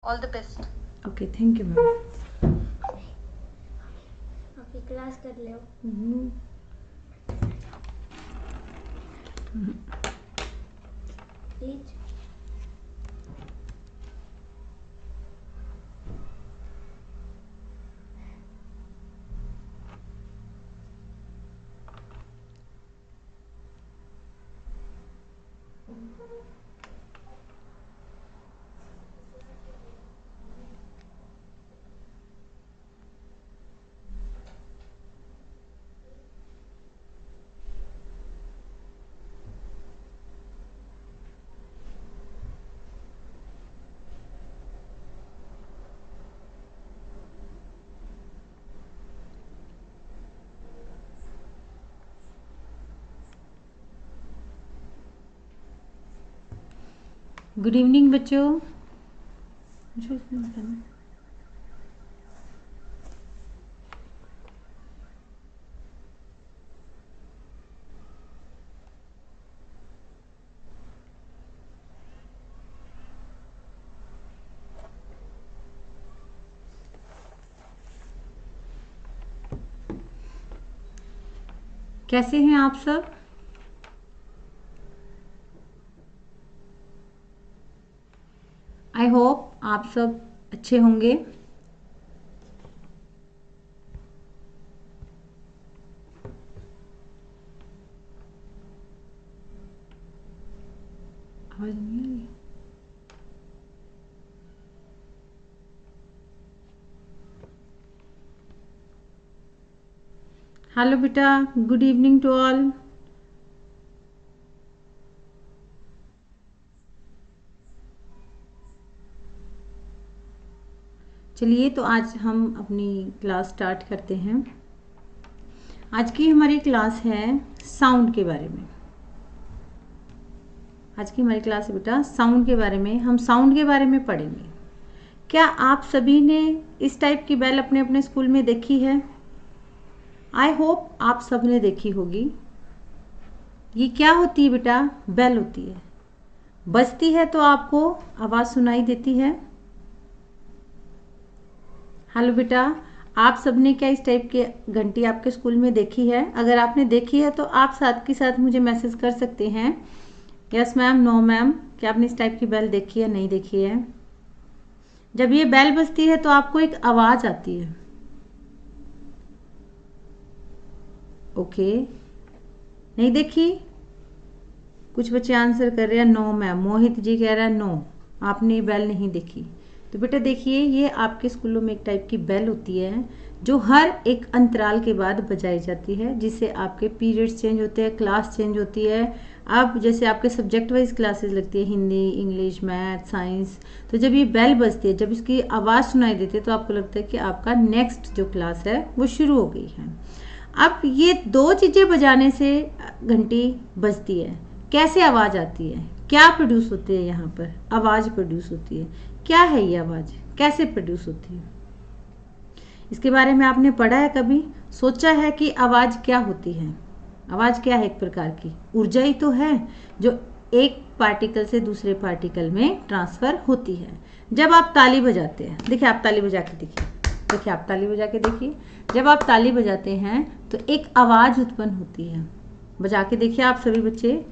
All the best. Okay, thank you ma'am. आपकी class कर लो। Teach good evening बच्चों। कैसे हैं आप सब? आई होप आप सब अच्छे होंगे। आवाज नहीं आ रही? हेलो बेटा, गुड इवनिंग टू ऑल। चलिए, तो आज हम अपनी क्लास स्टार्ट करते हैं। आज की हमारी क्लास है साउंड के बारे में। आज की हमारी क्लास है बेटा साउंड के बारे में। हम साउंड के बारे में पढ़ेंगे। क्या आप सभी ने इस टाइप की बेल अपने अपने स्कूल में देखी है? आई होप आप सब ने देखी होगी। ये क्या होती है बेटा? बेल होती है। बजती है तो आपको आवाज सुनाई देती है। हेलो बेटा, आप सबने क्या इस टाइप की घंटी आपके स्कूल में देखी है? अगर आपने देखी है तो आप साथ के साथ मुझे मैसेज कर सकते हैं, यस मैम, नो मैम। क्या आपने इस टाइप की बेल देखी है, नहीं देखी है? जब ये बेल बजती है तो आपको एक आवाज आती है। ओके, नहीं देखी? कुछ बच्चे आंसर कर रहे हैं नो मैम। मोहित जी कह रहा है नो, आपने ये बेल नहीं देखी। तो बेटा देखिए, ये आपके स्कूलों में एक टाइप की बेल होती है जो हर एक अंतराल के बाद बजाई जाती है, जिससे आपके पीरियड्स चेंज होते हैं, क्लास चेंज होती है। अब जैसे आपके सब्जेक्ट वाइज क्लासेस लगती है, हिंदी, इंग्लिश, मैथ, साइंस, तो जब ये बेल बजती है, जब इसकी आवाज़ सुनाई देती है तो आपको लगता है कि आपका नेक्स्ट जो क्लास है वो शुरू हो गई है। अब ये दो चीज़ें बजाने से घंटी बजती है। कैसे आवाज़ आती है, क्या प्रोड्यूस होती है? यहाँ पर आवाज़ प्रोड्यूस होती है। क्या है ये आवाज़, कैसे प्रोड्यूस होती है? इसके बारे में आपने पढ़ा है कभी? सोचा है कि आवाज़ क्या होती है? आवाज़ क्या है? एक प्रकार की ऊर्जा ही तो है जो एक पार्टिकल से दूसरे पार्टिकल में ट्रांसफर होती है। जब आप ताली बजाते हैं, देखिए आप ताली बजा के देखिए, देखिए आप ताली बजा के देखिए, जब आप ताली बजाते हैं तो एक आवाज़ उत्पन्न होती है। बजा के देखिए आप सभी बच्चे,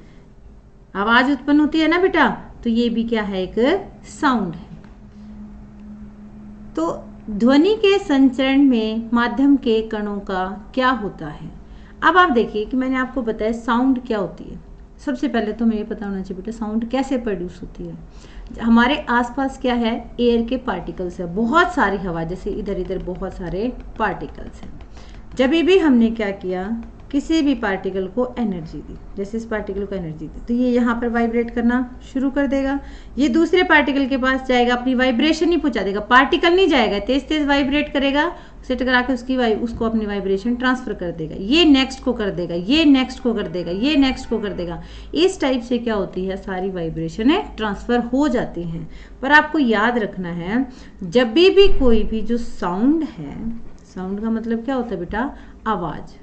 आवाज़ उत्पन्न होती है ना बेटा? तो ये भी क्या है? एक साउंड है। तो ध्वनि के संचरण में माध्यम के कणों का क्या होता है? अब आप देखिए कि मैंने आपको बताया साउंड क्या होती है। सबसे पहले तो हमें ये पता होना चाहिए बेटा साउंड कैसे प्रोड्यूस होती है। हमारे आसपास क्या है? एयर के पार्टिकल्स है, बहुत सारी हवा, जैसे इधर इधर बहुत सारे पार्टिकल्स हैं। जब भी हमने क्या किया, किसी भी पार्टिकल को एनर्जी दी, जैसे इस पार्टिकल को एनर्जी दी, तो ये यहाँ पर वाइब्रेट करना शुरू कर देगा। ये दूसरे पार्टिकल के पास जाएगा, अपनी वाइब्रेशन ही पहुँचा देगा, पार्टिकल नहीं जाएगा, तेज तेज वाइब्रेट करेगा, उसे टकरा के उसको अपनी वाइब्रेशन ट्रांसफर कर देगा। ये नेक्स्ट को कर देगा, ये नेक्स्ट को कर देगा, ये नेक्स्ट को कर देगा। इस टाइप से क्या होती है, सारी वाइब्रेशनें ट्रांसफर हो जाती हैं। पर आपको याद रखना है, जब भी कोई भी जो साउंड है, साउंड का मतलब क्या होता है बेटा? आवाज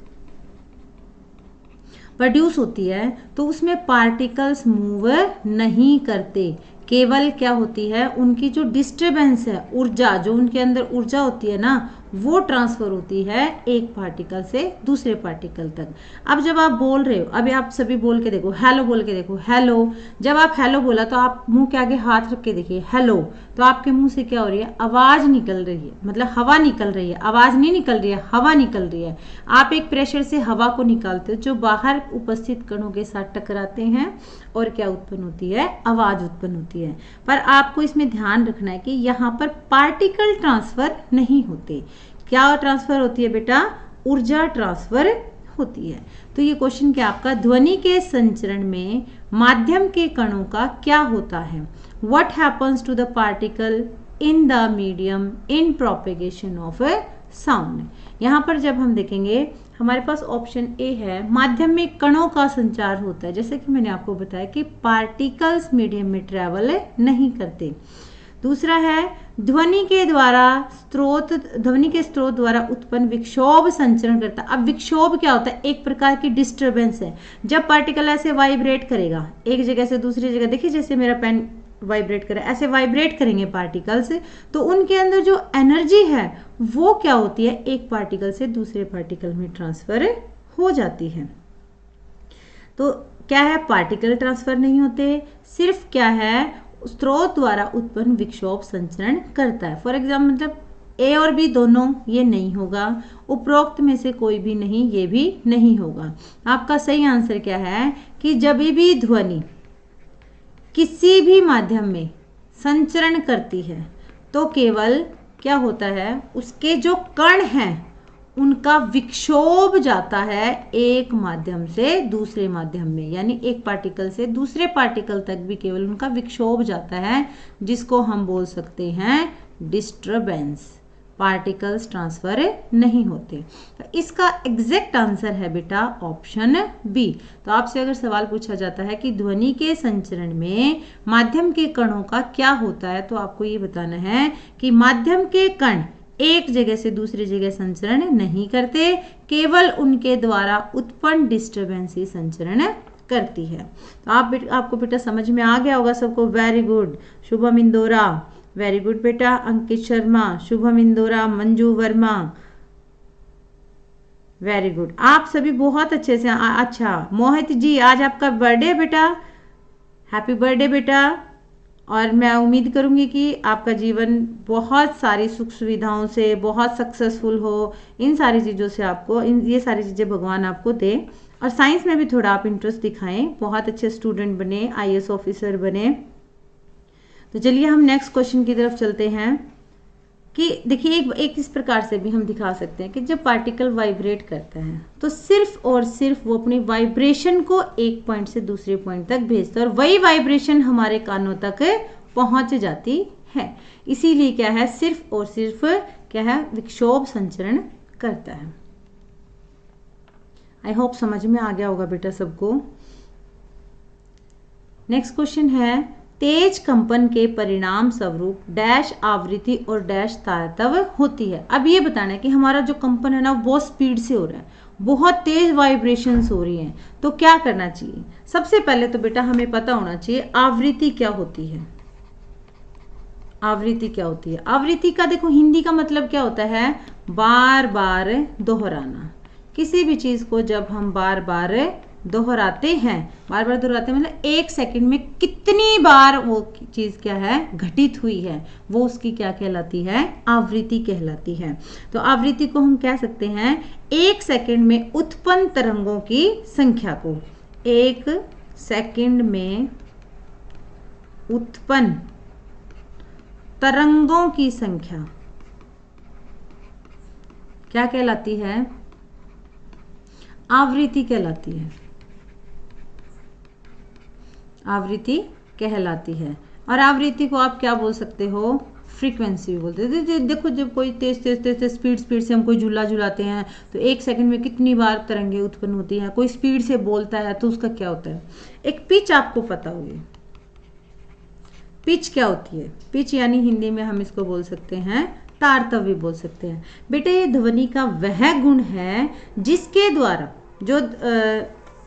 प्रोड्यूस होती है तो उसमें पार्टिकल्स मूव नहीं करते। केवल क्या होती है, उनकी जो डिस्टरबेंस है, ऊर्जा, जो उनके अंदर ऊर्जा होती है ना, वो ट्रांसफर होती है एक पार्टिकल से दूसरे पार्टिकल तक। अब जब आप बोल रहे हो, अभी आप सभी बोल के देखो, हेलो बोल के देखो, हेलो। जब आप हेलो बोला तो आप मुंह के आगे हाथ रख के देखिए, हेलो, तो आपके मुंह से क्या हो रही है, आवाज निकल रही है, मतलब हवा निकल रही है, आवाज नहीं निकल रही है, हवा निकल रही है। आप एक प्रेशर से हवा को निकालते हो जो बाहर उपस्थित कणों के साथ टकराते हैं और क्या उत्पन्न होती है, आवाज उत्पन्न होती है। पर आपको इसमें ध्यान रखना है कि यहाँ पर पार्टिकल ट्रांसफर नहीं होते। क्या ट्रांसफर होती है बेटा, ऊर्जा ट्रांसफर होती है। तो ये क्वेश्चन क्या आपका, ध्वनि के संचरण में माध्यम के कणों का क्या होता है, what happens to the particle in the medium in propagation of a sound. यहाँ पर जब हम देखेंगे, हमारे पास ऑप्शन ए है, माध्यम में कणों का संचार होता है। जैसे कि मैंने आपको बताया कि पार्टिकल्स मीडियम में ट्रेवल नहीं करते। दूसरा है, ध्वनि के स्रोत द्वारा उत्पन्न विक्षोभ संचरण करता। अब विक्षोभ क्या होता है, एक प्रकार की डिस्टरबेंस है। जब पार्टिकल ऐसे वाइब्रेट करेगा एक जगह से दूसरी जगह, देखिए जैसे मेरा पेन वाइब्रेट करे, ऐसे वाइब्रेट करेंगे पार्टिकल्स, तो उनके अंदर जो एनर्जी है वो क्या होती है, एक पार्टिकल से दूसरे पार्टिकल में ट्रांसफर हो जाती है। तो क्या है, पार्टिकल ट्रांसफर नहीं होते, सिर्फ क्या है, स्रोत द्वारा उत्पन्न विक्षोभ संचरण करता है। फॉर एग्जाम्पल, मतलब ए और बी दोनों, ये नहीं होगा, उपरोक्त में से कोई भी नहीं, ये भी नहीं होगा। आपका सही आंसर क्या है कि जब भी ध्वनि किसी भी माध्यम में संचरण करती है तो केवल क्या होता है, उसके जो कण हैं उनका विक्षोभ जाता है एक माध्यम से दूसरे माध्यम में, यानी एक पार्टिकल से दूसरे पार्टिकल तक भी केवल उनका विक्षोभ जाता है, जिसको हम बोल सकते हैं डिस्टरबेंस। पार्टिकल्स ट्रांसफर नहीं होते। तो इसका एग्जैक्ट आंसर है बेटा ऑप्शन बी। तो आपसे अगर सवाल पूछा जाता है कि ध्वनि के संचरण में माध्यम के कणों का क्या होता है, तो आपको ये बताना है कि माध्यम के कण एक जगह से दूसरी जगह संचरण नहीं करते, केवल उनके द्वारा उत्पन्न डिस्टरबेंस ही संचरण करती है। तो आपको बेटा समझ में आ गया होगा सबको, very good. Shubham Indora, very good बेटा। Ankit Sharma, Shubham Indora, Manju Verma, very good. आप सभी बहुत अच्छे से। अच्छा मोहित जी, आज आपका बर्थडे बेटा, हैप्पी बर्थडे बेटा। और मैं उम्मीद करूंगी कि आपका जीवन बहुत सारी सुख सुविधाओं से बहुत सक्सेसफुल हो, इन सारी चीज़ों से आपको, ये सारी चीज़ें भगवान आपको दे। और साइंस में भी थोड़ा आप इंटरेस्ट दिखाएं, बहुत अच्छे स्टूडेंट बने, IAS ऑफिसर बने। तो चलिए हम नेक्स्ट क्वेश्चन की तरफ चलते हैं कि देखिए एक इस प्रकार से भी हम दिखा सकते हैं कि जब पार्टिकल वाइब्रेट करता है तो सिर्फ और सिर्फ वो अपनी वाइब्रेशन को एक पॉइंट से दूसरे पॉइंट तक भेजता है और वही वाइब्रेशन हमारे कानों तक पहुंच जाती है। इसीलिए क्या है, सिर्फ और सिर्फ क्या है, विक्षोभ संचरण करता है। आई होप समझ में आ गया होगा बेटा सबको। नेक्स्ट क्वेश्चन है, तेज कंपन के परिणाम स्वरूप डैश आवृत्ति और डैश तारतव्य होती है। अब ये बताना है कि हमारा जो कंपन है ना बहुत स्पीड से हो रहा है, बहुत तेज वाइब्रेशंस हो रही हैं, तो क्या करना चाहिए। सबसे पहले तो बेटा हमें पता होना चाहिए आवृत्ति क्या होती है। आवृत्ति क्या होती है, आवृत्ति का देखो हिंदी का मतलब क्या होता है, बार बार दोहराना। किसी भी चीज को जब हम बार बार दोहराते हैं, बार बार दोहराते हैं मतलब एक सेकंड में कितनी बार वो चीज क्या है घटित हुई है, वो उसकी क्या कहलाती है, आवृत्ति कहलाती है। तो आवृत्ति को हम कह सकते हैं एक सेकंड में उत्पन्न तरंगों की संख्या को, एक सेकंड में उत्पन्न तरंगों की संख्या क्या कहलाती है, आवृत्ति कहलाती है। आवृत्ति कहलाती है। और आवृत्ति को आप क्या बोल सकते हो, फ्रीक्वेंसी भी बोलते हैं। देखो जब कोई तेज तेज तेज तेज स्पीड से हम कोई झूला झुलाते हैं तो एक सेकंड में कितनी बार तरंगे उत्पन्न होती हैं। कोई स्पीड से बोलता है तो उसका क्या होता है, एक पिच आपको पता होगी। पिच क्या होती है, पिच यानी हिंदी में हम इसको बोल सकते हैं तारतव्य बोल सकते हैं। बेटा ये ध्वनि का वह गुण है जिसके द्वारा जो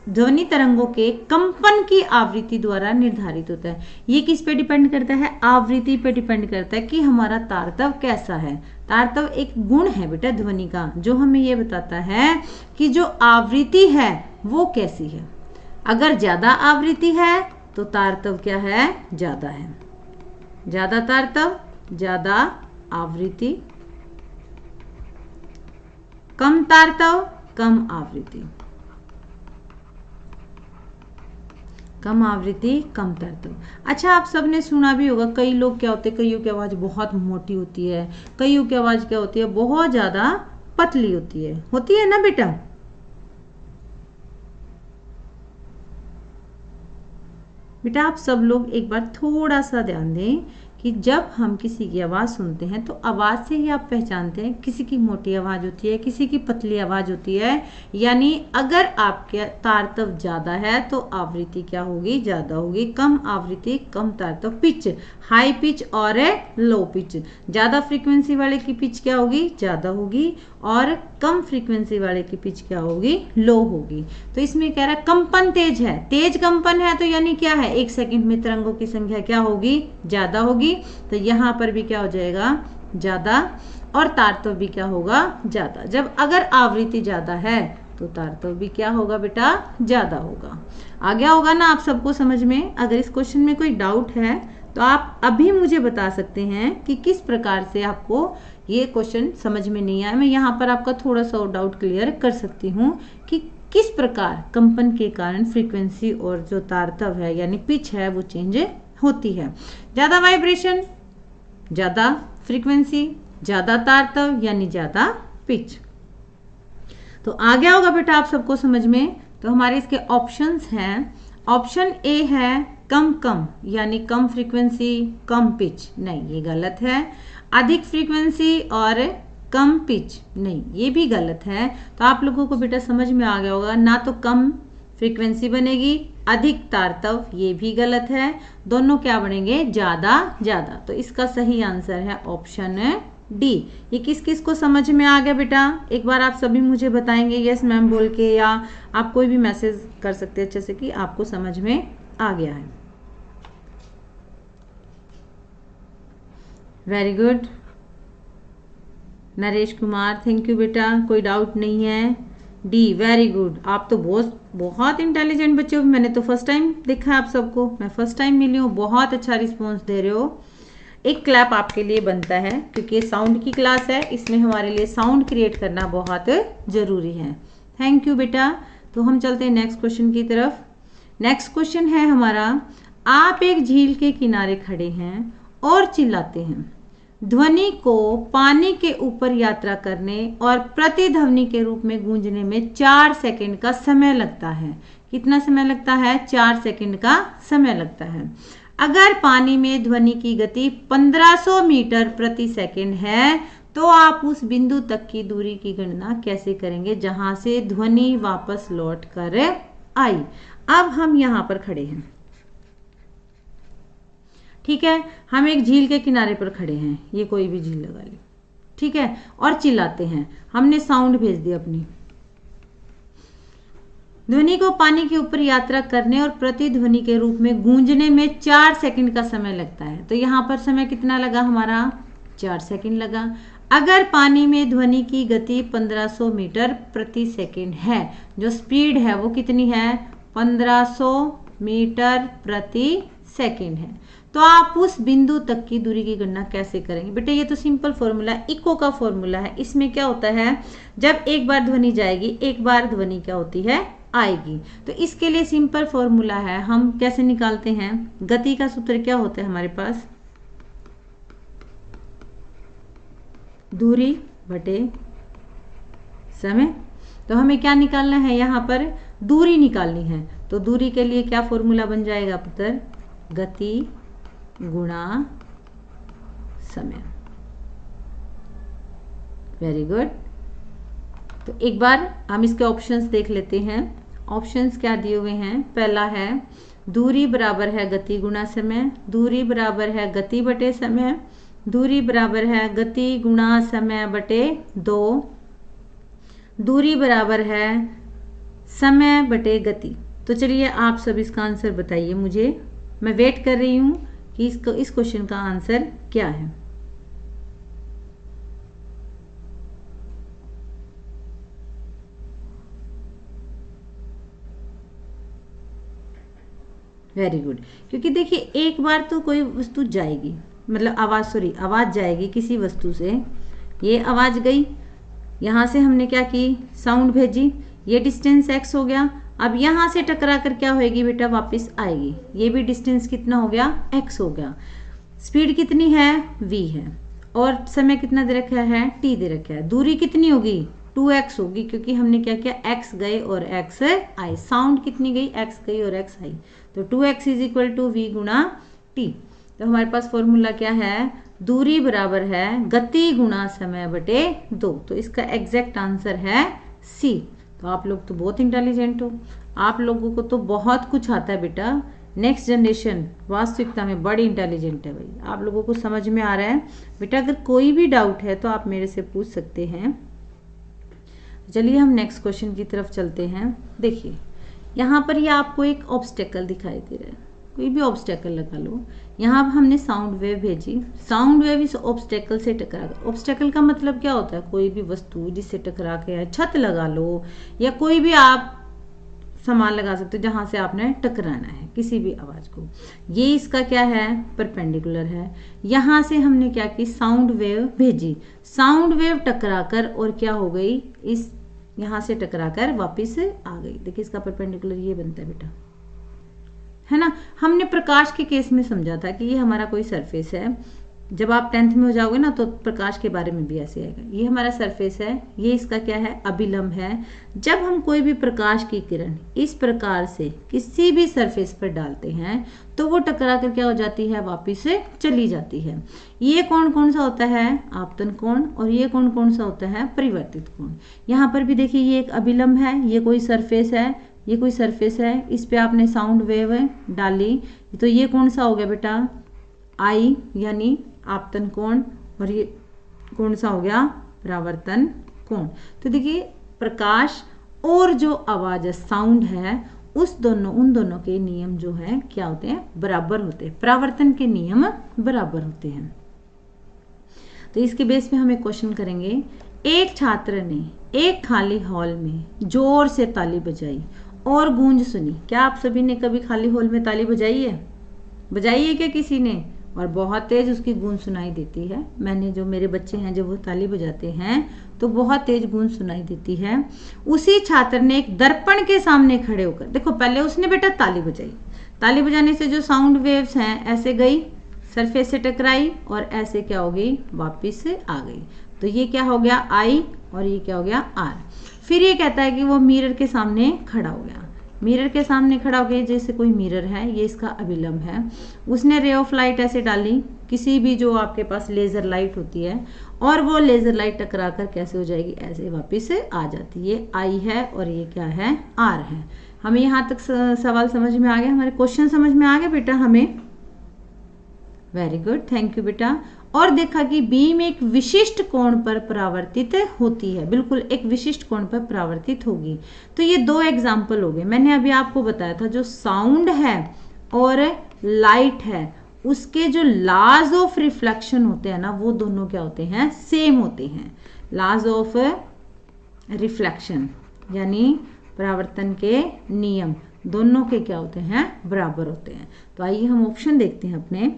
ध्वनि तरंगों के कंपन की आवृत्ति द्वारा निर्धारित होता है। ये किस पे डिपेंड करता है? आवृत्ति पे डिपेंड करता है कि हमारा तारतव कैसा है। तारतव एक गुण है बेटा ध्वनि का, जो हमें ये बताता है कि जो आवृत्ति है वो कैसी है। अगर ज्यादा आवृत्ति है तो तारतव क्या है? ज्यादा है। ज्यादा तारतव, ज्यादा आवृत्ति। कम तारतव, कम आवृत्ति। कम आवृत्ति, कम तारतव। अच्छा, आप सबने सुना भी होगा, कई लोग क्या होते हैं, कईयों की आवाज बहुत मोटी होती है, कईयों की आवाज क्या होती है, बहुत ज्यादा पतली होती है ना बेटा? बेटा आप सब लोग एक बार थोड़ा सा ध्यान दें कि जब हम किसी की आवाज़ सुनते हैं तो आवाज़ से ही आप पहचानते हैं किसी की मोटी आवाज़ होती है, किसी की पतली आवाज़ होती है। यानी अगर आपके तारतव ज़्यादा है तो आवृत्ति क्या होगी? ज़्यादा होगी। कम आवृत्ति, कम तारतव। पिच, हाई पिच और लो पिच। ज़्यादा फ्रीक्वेंसी वाले की पिच क्या होगी? ज़्यादा होगी, और कम फ्रीक्वेंसी वाले की पिच क्या होगी? लो होगी। तो इसमें कह रहा है कंपन तेज है, तेज कंपन है, तो यानी क्या है? 1 सेकंड में तरंगों की संख्या क्या होगी? ज़्यादा होगी। तो यहां पर भी क्या हो जाएगा? ज्यादा। और तारतव भी क्या होगा? ज्यादा। जब अगर आवृत्ति ज्यादा है तो तारतव भी क्या होगा बेटा? ज्यादा होगा। आ गया होगा ना आप सबको समझ में? अगर इस क्वेश्चन में कोई डाउट है तो आप अभी मुझे बता सकते हैं कि किस प्रकार से आपको ये क्वेश्चन समझ में नहीं आया। मैं यहाँ पर आपका थोड़ा सा और डाउट क्लियर कर सकती हूँ कि किस प्रकार कंपन के कारण फ्रीक्वेंसी और जो तारतव है यानी पिच है वो चेंज होती है। ज्यादा वाइब्रेशन, ज्यादा फ्रीक्वेंसी, ज्यादा तारतव यानी ज्यादा पिच। तो आ गया होगा बेटा आप सबको समझ में? तो हमारे इसके ऑप्शंस हैं। ऑप्शन ए है कम कम, यानी कम फ्रीक्वेंसी कम पिच। नहीं, ये गलत है। अधिक फ्रीक्वेंसी और कम पिच, नहीं ये भी गलत है। तो आप लोगों को बेटा समझ में आ गया होगा, ना तो कम फ्रीक्वेंसी बनेगी, अधिक तारतव, ये भी गलत है। दोनों क्या बनेंगे? ज्यादा ज्यादा। तो इसका सही आंसर है ऑप्शन डी। ये किस किस को समझ में आ गया बेटा? एक बार आप सभी मुझे बताएंगे यस मैम बोल के, या आप कोई भी मैसेज कर सकते हैं अच्छे से कि आपको समझ में आ गया है। Very good Naresh Kumar, thank you बेटा, कोई डाउट नहीं है। D, very good. आप तो बहुत इंटेलिजेंट बच्चे हो। मैंने तो फर्स्ट टाइम देखा आप सबको, मैं फर्स्ट टाइम मिली हूँ। बहुत अच्छा रिस्पॉन्स दे रहे हो। एक क्लैप आपके लिए बनता है क्योंकि ये साउंड की क्लास है, इसमें हमारे लिए साउंड क्रिएट करना बहुत ज़रूरी है। थैंक यू बेटा। तो हम चलते हैं नेक्स्ट क्वेश्चन की तरफ। नेक्स्ट क्वेश्चन है हमारा, आप एक झील के किनारे खड़े हैं और चिल्लाते हैं। ध्वनि को पानी के ऊपर यात्रा करने और प्रतिध्वनि के रूप में गूंजने में 4 सेकंड का समय लगता है। कितना समय लगता है? 4 सेकंड का समय लगता है। अगर पानी में ध्वनि की गति 1500 मीटर प्रति सेकंड है तो आप उस बिंदु तक की दूरी की गणना कैसे करेंगे जहां से ध्वनि वापस लौट कर आई। अब हम यहां पर खड़े हैं, ठीक है, हम एक झील के किनारे पर खड़े हैं, ये कोई भी झील लगा ली, ठीक है, और चिल्लाते हैं। हमने साउंड भेज दी अपनी। ध्वनि को पानी के ऊपर यात्रा करने और प्रतिध्वनि के रूप में गूंजने में 4 सेकंड का समय लगता है। तो यहाँ पर समय कितना लगा हमारा? 4 सेकंड लगा। अगर पानी में ध्वनि की गति 1500 मीटर प्रति सेकंड है, जो स्पीड है वो कितनी है? 1500 मीटर प्रति सेकंड है, तो आप उस बिंदु तक की दूरी की गणना कैसे करेंगे? बेटा ये तो सिंपल फॉर्मूला है, इको का फॉर्मूला है। इसमें क्या होता है, जब एक बार ध्वनि जाएगी, एक बार ध्वनि क्या होती है? आएगी। तो इसके लिए सिंपल फॉर्मूला है। हम कैसे निकालते हैं? गति का सूत्र क्या होता है हमारे पास? दूरी बटे समय। तो हमें क्या निकालना है? यहाँ पर दूरी निकालनी है। तो दूरी के लिए क्या फॉर्मूला बन जाएगा पुत्र? गति गुणा समय। Very good. तो एक बार हम इसके ऑप्शंस देख लेते हैं। ऑप्शंस क्या दिए हुए हैं? पहला है दूरी बराबर है गति गुणा समय, दूरी बराबर है गति बटे समय, दूरी बराबर है गति गुणा समय बटे 2, दूरी बराबर है समय बटे गति। तो चलिए आप सब इसका आंसर बताइए मुझे, मैं वेट कर रही हूं कि इस क्वेश्चन का आंसर क्या है। वेरी गुड, क्योंकि देखिए एक बार तो कोई वस्तु जाएगी, मतलब आवाज जाएगी किसी वस्तु से, ये आवाज गई, यहां से हमने क्या की, साउंड भेजी, ये डिस्टेंस x हो गया। अब यहां से टकरा कर क्या होएगी बेटा, वापस आएगी, ये भी डिस्टेंस कितना हो गया, x हो गया। स्पीड कितनी है, v है, और समय कितना दे रखा है, t दे रखा है। दूरी कितनी होगी, 2x होगी, क्योंकि हमने क्या किया, x गए और x आए। साउंड कितनी गई, x गई और x आई, तो 2x is equal to v गुणा t। तो हमारे पास फॉर्मूला क्या है, दूरी बराबर है गति गुणा समय बटे 2। तो इसका एग्जैक्ट आंसर है सी। तो आप लोग तो बहुत इंटेलिजेंट हो, आप लोगों को तो बहुत कुछ आता है बेटा। नेक्स्ट जनरेशन वास्तविकता में बड़ी इंटेलिजेंट है भाई, आप लोगों को समझ में आ रहा है बेटा। अगर कोई भी डाउट है तो आप मेरे से पूछ सकते हैं। चलिए हम नेक्स्ट क्वेश्चन की तरफ चलते हैं। देखिए यहाँ पर ये आपको एक ऑब्स्टेकल दिखाई दे रहा है, कोई भी ऑब्स्टेकल लगा लो। यहाँ हमने साउंड वेव भेजी, साउंड वेव इस ऑब्स्टेकल से टकरा कर। ऑब्स्टेकल का मतलब क्या होता है, कोई भी वस्तु जिससे टकरा के, छत लगा लो या कोई भी आप सामान लगा सकते हो जहां से आपने टकराना है किसी भी आवाज को। ये इसका क्या है, परपेंडिकुलर है। यहां से हमने क्या की, साउंड वेव भेजी, साउंड वेव टकरा कर और क्या हो गई, इस यहां से टकराकर वापस आ गई। देखिए इसका परपेंडिकुलर ये बनता है बेटा, है ना। हमने प्रकाश के केस में समझा था कि ये हमारा कोई सरफेस है। जब आप 10th में हो जाओगे ना तो प्रकाश के बारे में भी ऐसे आएगा। ये हमारा सरफेस है, ये इसका क्या है, अभिलंब है। जब हम कोई भी प्रकाश की किरण इस प्रकार से किसी भी सरफेस पर डालते हैं तो वो टकरा कर क्या हो जाती है, वापिस से चली जाती है। ये कौन कौन सा होता है, आपतन कोण, और ये कौन कौन सा होता है, परिवर्तित कोण। यहाँ पर भी देखिए ये एक अभिलंब है, ये कोई सरफेस है, ये कोई सरफेस है, इस पे आपने साउंड वेव डाली, तो ये कौन सा हो गया बेटा, आई यानी आपतन कोण, और ये कौन सा हो गया, परावर्तन कोण। तो देखिए प्रकाश और जो आवाज है, साउंड है, उन दोनों के नियम जो है क्या होते हैं, बराबर होते हैं। परावर्तन के नियम बराबर होते हैं। तो इसके बेस पे हम एक क्वेश्चन करेंगे। एक छात्र ने एक खाली हॉल में जोर से ताली बजाई और गूंज सुनी। क्या आप सभी ने कभी खाली हॉल में ताली बजाई है, बजाई है क्या किसी ने, और बहुत तेज उसकी गूंज सुनाई देती है। मैंने जो मेरे बच्चे हैं जब वो ताली बजाते हैं तो बहुत तेज गूंज सुनाई देती है। उसी छात्र ने एक दर्पण के सामने खड़े होकर, देखो पहले उसने बेटा ताली बजाई, ताली बजाने से जो साउंड वेव्स हैं ऐसे गई, सरफेस से टकराई और ऐसे क्या हो गई, वापिस से आ गई। तो ये क्या हो गया, आई, और ये क्या हो गया, आर। फिर ये कहता है कि वो मिरर के सामने खड़ा हो गया। मिरर के सामने खड़ा हो गया, जैसे कोई मिरर है, ये इसका अभिलंब है। उसने रे ऑफ लाइट ऐसे डाली, किसी भी जो आपके पास लेजर लाइट होती है, और वो लेजर लाइट टकरा कर कैसे हो जाएगी, ऐसे वापिस से आ जाती है। ये आई है और ये क्या है, आर है। हमें यहाँ तक सवाल समझ में आ गया, हमारे क्वेश्चन समझ में आ गया बेटा हमें। वेरी गुड, थैंक यू बेटा। और देखा कि बीम एक विशिष्ट कोण पर परावर्तित होती है, बिल्कुल एक विशिष्ट कोण पर परावर्तित होगी। तो ये दो एग्जाम्पल हो गए। मैंने अभी आपको बताया था जो साउंड है और लाइट है उसके जो लॉज ऑफ रिफ्लेक्शन होते हैं ना, वो दोनों क्या होते हैं, सेम होते हैं। लॉज ऑफ रिफ्लेक्शन यानी परावर्तन के नियम दोनों के क्या होते हैं, बराबर होते हैं। तो आइए हम ऑप्शन देखते हैं अपने।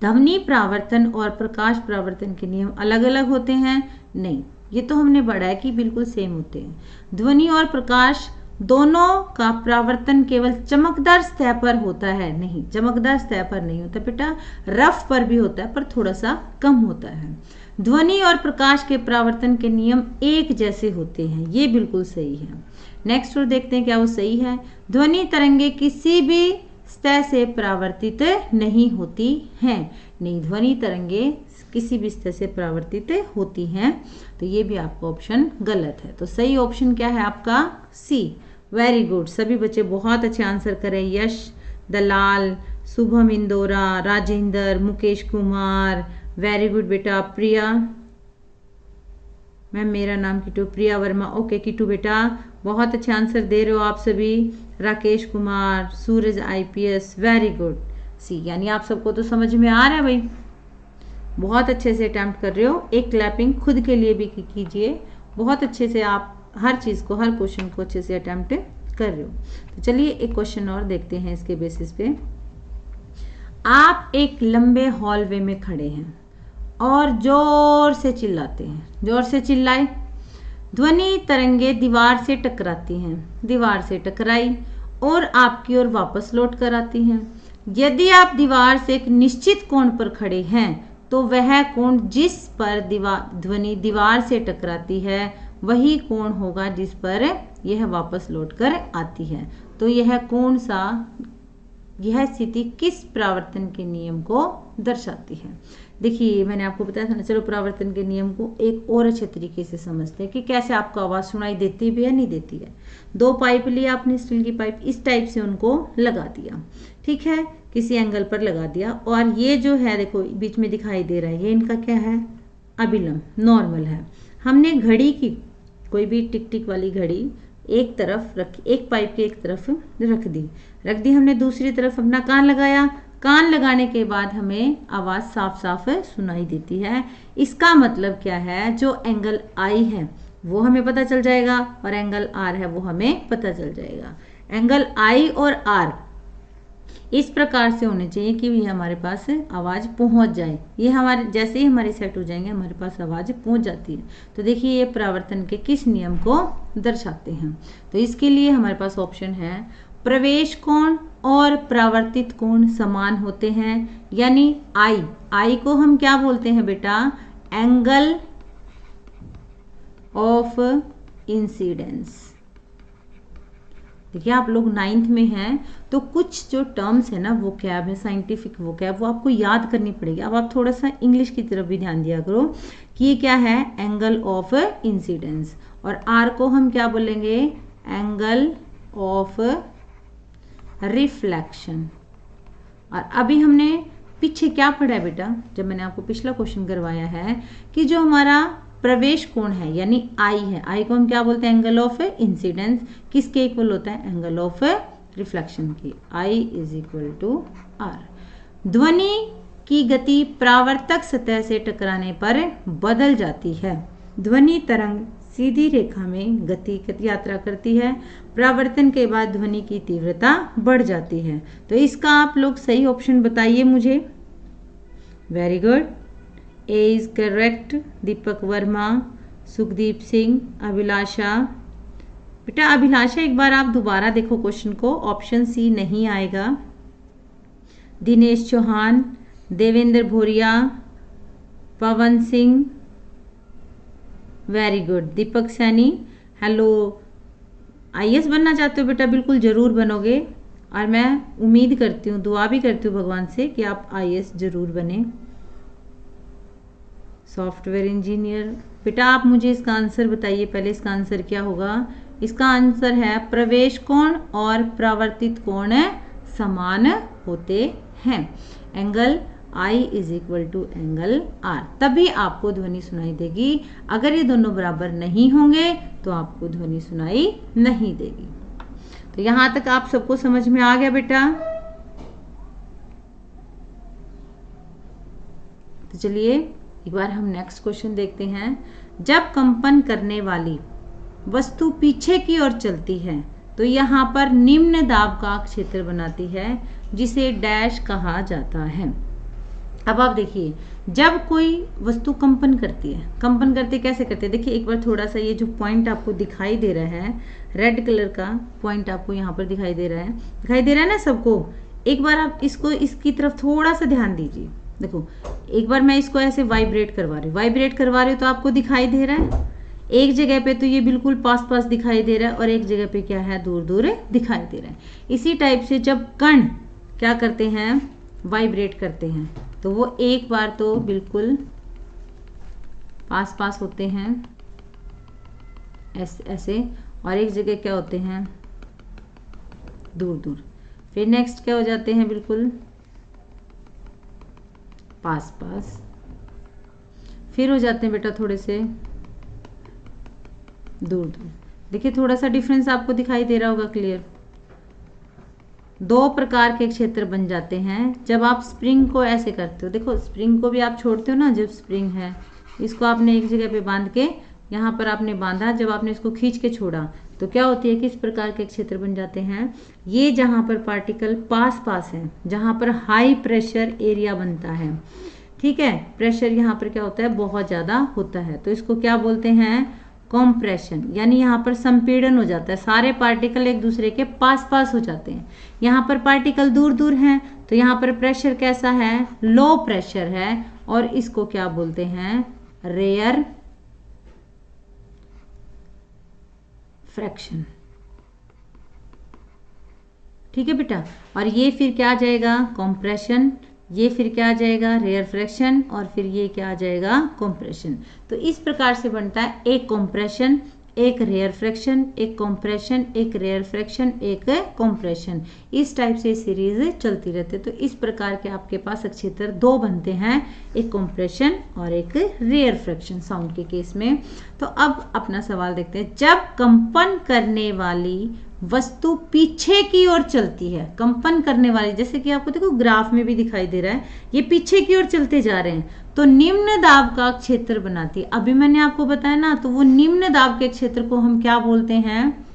ध्वनि परावर्तन और प्रकाश परावर्तन के नियम अलग अलग होते हैं, नहीं, ये तो हमने पढ़ा है कि बिल्कुल सेम होते हैं। ध्वनि और प्रकाश दोनों का परावर्तन केवल चमकदार सतह पर होता है, नहीं, चमकदार सतह पर नहीं होता बेटा, रफ पर भी होता है पर थोड़ा सा कम होता है। ध्वनि और प्रकाश के परावर्तन के नियम एक जैसे होते हैं, ये बिल्कुल सही है। नेक्स्ट और देखते हैं क्या वो सही है। ध्वनि तरंगे किसी भी सतह से परावर्तित नहीं होती हैं, नहीं, ध्वनि तरंगे किसी भी सतह से परावर्तित होती हैं। तो ये भी आपका ऑप्शन गलत है। तो सही ऑप्शन क्या है आपका, सी। वेरी गुड, सभी बच्चे बहुत अच्छे आंसर करें। यश दलाल, शुभम इंदौरा, राजेंद्र, मुकेश कुमार, वेरी गुड बेटा। प्रिया, मैम मेरा नाम किटू, प्रिया वर्मा। ओके किटू बेटा, बहुत अच्छे आंसर दे रहे हो आप सभी। राकेश कुमार, सूरज IPS, वेरी गुड। सी यानी आप सबको तो समझ में आ रहा है भाई, बहुत अच्छे से अटेम्प्ट कर रहे हो। एक क्लैपिंग खुद के लिए भी कीजिए, बहुत अच्छे से आप हर चीज़ को, हर क्वेश्चन को अच्छे से अटेम्प्ट कर रहे हो। तो चलिए एक क्वेश्चन और देखते हैं इसके बेसिस पे। आप एक लंबे हॉलवे में खड़े हैं और जोर से चिल्लाते हैं, जोर से चिल्लाए। ध्वनि तरंगे दीवार से टकराती हैं, दीवार से टकराई और आपकी ओर वापस लौट कर आती हैं। यदि आप दीवार से एक निश्चित कोण पर खड़े हैं तो वह कोण जिस पर ध्वनि दीवार से टकराती है वही कोण होगा जिस पर यह वापस लौटकर आती है। तो यह कौन सा, यह स्थिति किस परावर्तन के नियम को दर्शाती है? देखिए मैंने आपको बताया था ना, चलो परावर्तन के नियम को एक और अच्छे तरीके से समझते हैं कि कैसे आपको आवाज़ सुनाई देती भी है नहीं देती है। दो पाइप लिए आपने, स्टील की पाइप, इस टाइप से उनको लगा दिया, ठीक है, किसी एंगल पर लगा दिया। और ये जो है देखो बीच में दिखाई दे रहा है, ये इनका क्या है, अभिलंब, नॉर्मल है। हमने घड़ी की, कोई भी टिक टिक वाली घड़ी एक तरफ रखी, एक पाइप के एक तरफ रख दी हमने, दूसरी तरफ अपना कान लगाया। कान लगाने के बाद हमें आवाज़ साफ साफ सुनाई देती है। इसका मतलब क्या है, जो एंगल I है वो हमें पता चल जाएगा और एंगल R है वो हमें पता चल जाएगा। एंगल I और R इस प्रकार से होने चाहिए कि ये हमारे पास आवाज़ पहुंच जाए। ये हमारे जैसे ही हमारे सेट हो जाएंगे हमारे पास आवाज़ पहुंच जाती है। तो देखिए ये परावर्तन के किस नियम को दर्शाते हैं। तो इसके लिए हमारे पास ऑप्शन है, प्रवेश कोण और परावर्तित कोण समान होते हैं, यानी I को हम क्या बोलते हैं बेटा, एंगल ऑफ इंसिडेंस। देखिए आप लोग 9th में हैं तो कुछ जो टर्म्स है ना, वो कैब है, साइंटिफिक वो कैब, वो आपको याद करनी पड़ेगी। अब आप थोड़ा सा इंग्लिश की तरफ भी ध्यान दिया करो कि ये क्या है, एंगल ऑफ इंसिडेंस। और R को हम क्या बोलेंगे, एंगल ऑफ रिफ्लेक्शन। और अभी हमने पीछे क्या पढ़ा है बेटा, जब मैंने आपको पिछला क्वेश्चन करवाया है कि जो हमारा प्रवेश कोण है यानी I है, I को हम क्या बोलते हैं, एंगल ऑफ इंसिडेंस। किसके इक्वल होता है, एंगल ऑफ रिफ्लेक्शन की। I is equal to R। ध्वनि की गति परावर्तक सतह से टकराने पर बदल जाती है। ध्वनि तरंग सीधी रेखा में गति यात्रा करती है, परावर्तन के बाद ध्वनि की तीव्रता बढ़ जाती है। तो इसका आप लोग सही ऑप्शन बताइए मुझे। Very good, A is correct. Deepak Verma, Sukhdeep Singh, Abhilasha. बेटा अभिलाषा एक बार आप दोबारा देखो क्वेश्चन को, ऑप्शन C नहीं आएगा। दिनेश चौहान, देवेंद्र भोरिया, पवन सिंह, वेरी गुड। दीपक सैनी, हेलो। IAS बनना चाहते हो बेटा, बिल्कुल ज़रूर बनोगे और मैं उम्मीद करती हूँ, दुआ भी करती हूँ भगवान से कि आप IAS ज़रूर बने। सॉफ्टवेयर इंजीनियर, बेटा आप मुझे इसका आंसर बताइए पहले, इसका आंसर क्या होगा? इसका आंसर है प्रवेश कोण और परावर्तित कोण समान होते हैं। Angle I is equal to angle R, तभी आपको ध्वनि सुनाई देगी। अगर ये दोनों बराबर नहीं होंगे तो आपको ध्वनि सुनाई नहीं देगी। तो यहां तक आप सबको समझ में आ गया बेटा? तो चलिए एक बार हम नेक्स्ट क्वेश्चन देखते हैं। जब कंपन करने वाली वस्तु पीछे की ओर चलती है तो यहाँ पर निम्न दाब का क्षेत्र बनाती है जिसे डैश कहा जाता है। अब आप देखिए, जब कोई वस्तु कंपन करती है, कंपन करते कैसे करते हैं, देखिए एक बार थोड़ा सा ये जो पॉइंट आपको दिखाई दे रहा है, रेड कलर का पॉइंट आपको यहाँ पर दिखाई दे रहा है ना सबको। एक बार आप इसको, इसकी तरफ थोड़ा सा ध्यान दीजिए। देखो एक बार मैं इसको ऐसे वाइब्रेट करवा रही हूँ तो आपको दिखाई दे रहा है। एक जगह पे तो ये बिल्कुल पास पास दिखाई दे रहा है और एक जगह पे क्या है, दूर दूर दिखाई दे रहा है। इसी टाइप से जब कण क्या करते हैं, वाइब्रेट करते हैं, तो वो एक बार तो बिल्कुल पास पास होते हैं ऐसे, और एक जगह क्या होते हैं, दूर दूर। फिर नेक्स्ट क्या हो जाते हैं, बिल्कुल पास पास। फिर हो जाते हैं बेटा थोड़े से दूर दूर। देखिए थोड़ा सा डिफरेंस आपको दिखाई दे रहा होगा क्लियर। दो प्रकार के क्षेत्र बन जाते हैं जब आप स्प्रिंग को ऐसे करते हो। देखो स्प्रिंग को भी आप छोड़ते हो ना, जब स्प्रिंग है इसको आपने एक जगह पे बांध के, यहाँ पर आपने बांधा, जब आपने इसको खींच के छोड़ा तो क्या होती है, किस प्रकार के क्षेत्र बन जाते हैं। ये जहाँ पर पार्टिकल पास पास है, जहाँ पर हाई प्रेशर एरिया बनता है, ठीक है, प्रेशर यहाँ पर क्या होता है, बहुत ज़्यादा होता है, तो इसको क्या बोलते हैं, कॉम्प्रेशन। यानी यहाँ पर संपीड़न हो जाता है, सारे पार्टिकल एक दूसरे के पास पास हो जाते हैं। यहाँ पर पार्टिकल दूर दूर हैं तो यहाँ पर प्रेशर कैसा है, लो प्रेशर है, और इसको क्या बोलते हैं, रेयर फ्रैक्शन। ठीक है बेटा, और ये फिर क्या आ जाएगा, कॉम्प्रेशन, ये फिर क्या आ जाएगा, रेयर फ्रैक्शन, और फिर ये क्या आ जाएगा, कॉम्प्रेशन। तो इस प्रकार से बनता है एक कॉम्प्रेशन, एक रेयर फ्रैक्शन, एक कॉम्प्रेशन, एक रेयर फ्रैक्शन, एक कॉम्प्रेशन। इस टाइप से सीरीज चलती रहती है। तो इस प्रकार के आपके पास क्षेत्र दो बनते हैं, एक कॉम्प्रेशन और एक रेयर फ्रैक्शन साउंड के केस में। तो अब अपना सवाल देखते हैं, जब कंपन करने वाली वस्तु पीछे की ओर चलती है, कंपन करने वाली, जैसे कि आपको देखो ग्राफ में भी दिखाई दे रहा है, ये पीछे की ओर चलते जा रहे हैं, तो निम्न दाब का क्षेत्र बनाती है। अभी मैंने आपको बताया ना, तो वो निम्न दाब के क्षेत्र को हम क्या बोलते हैं,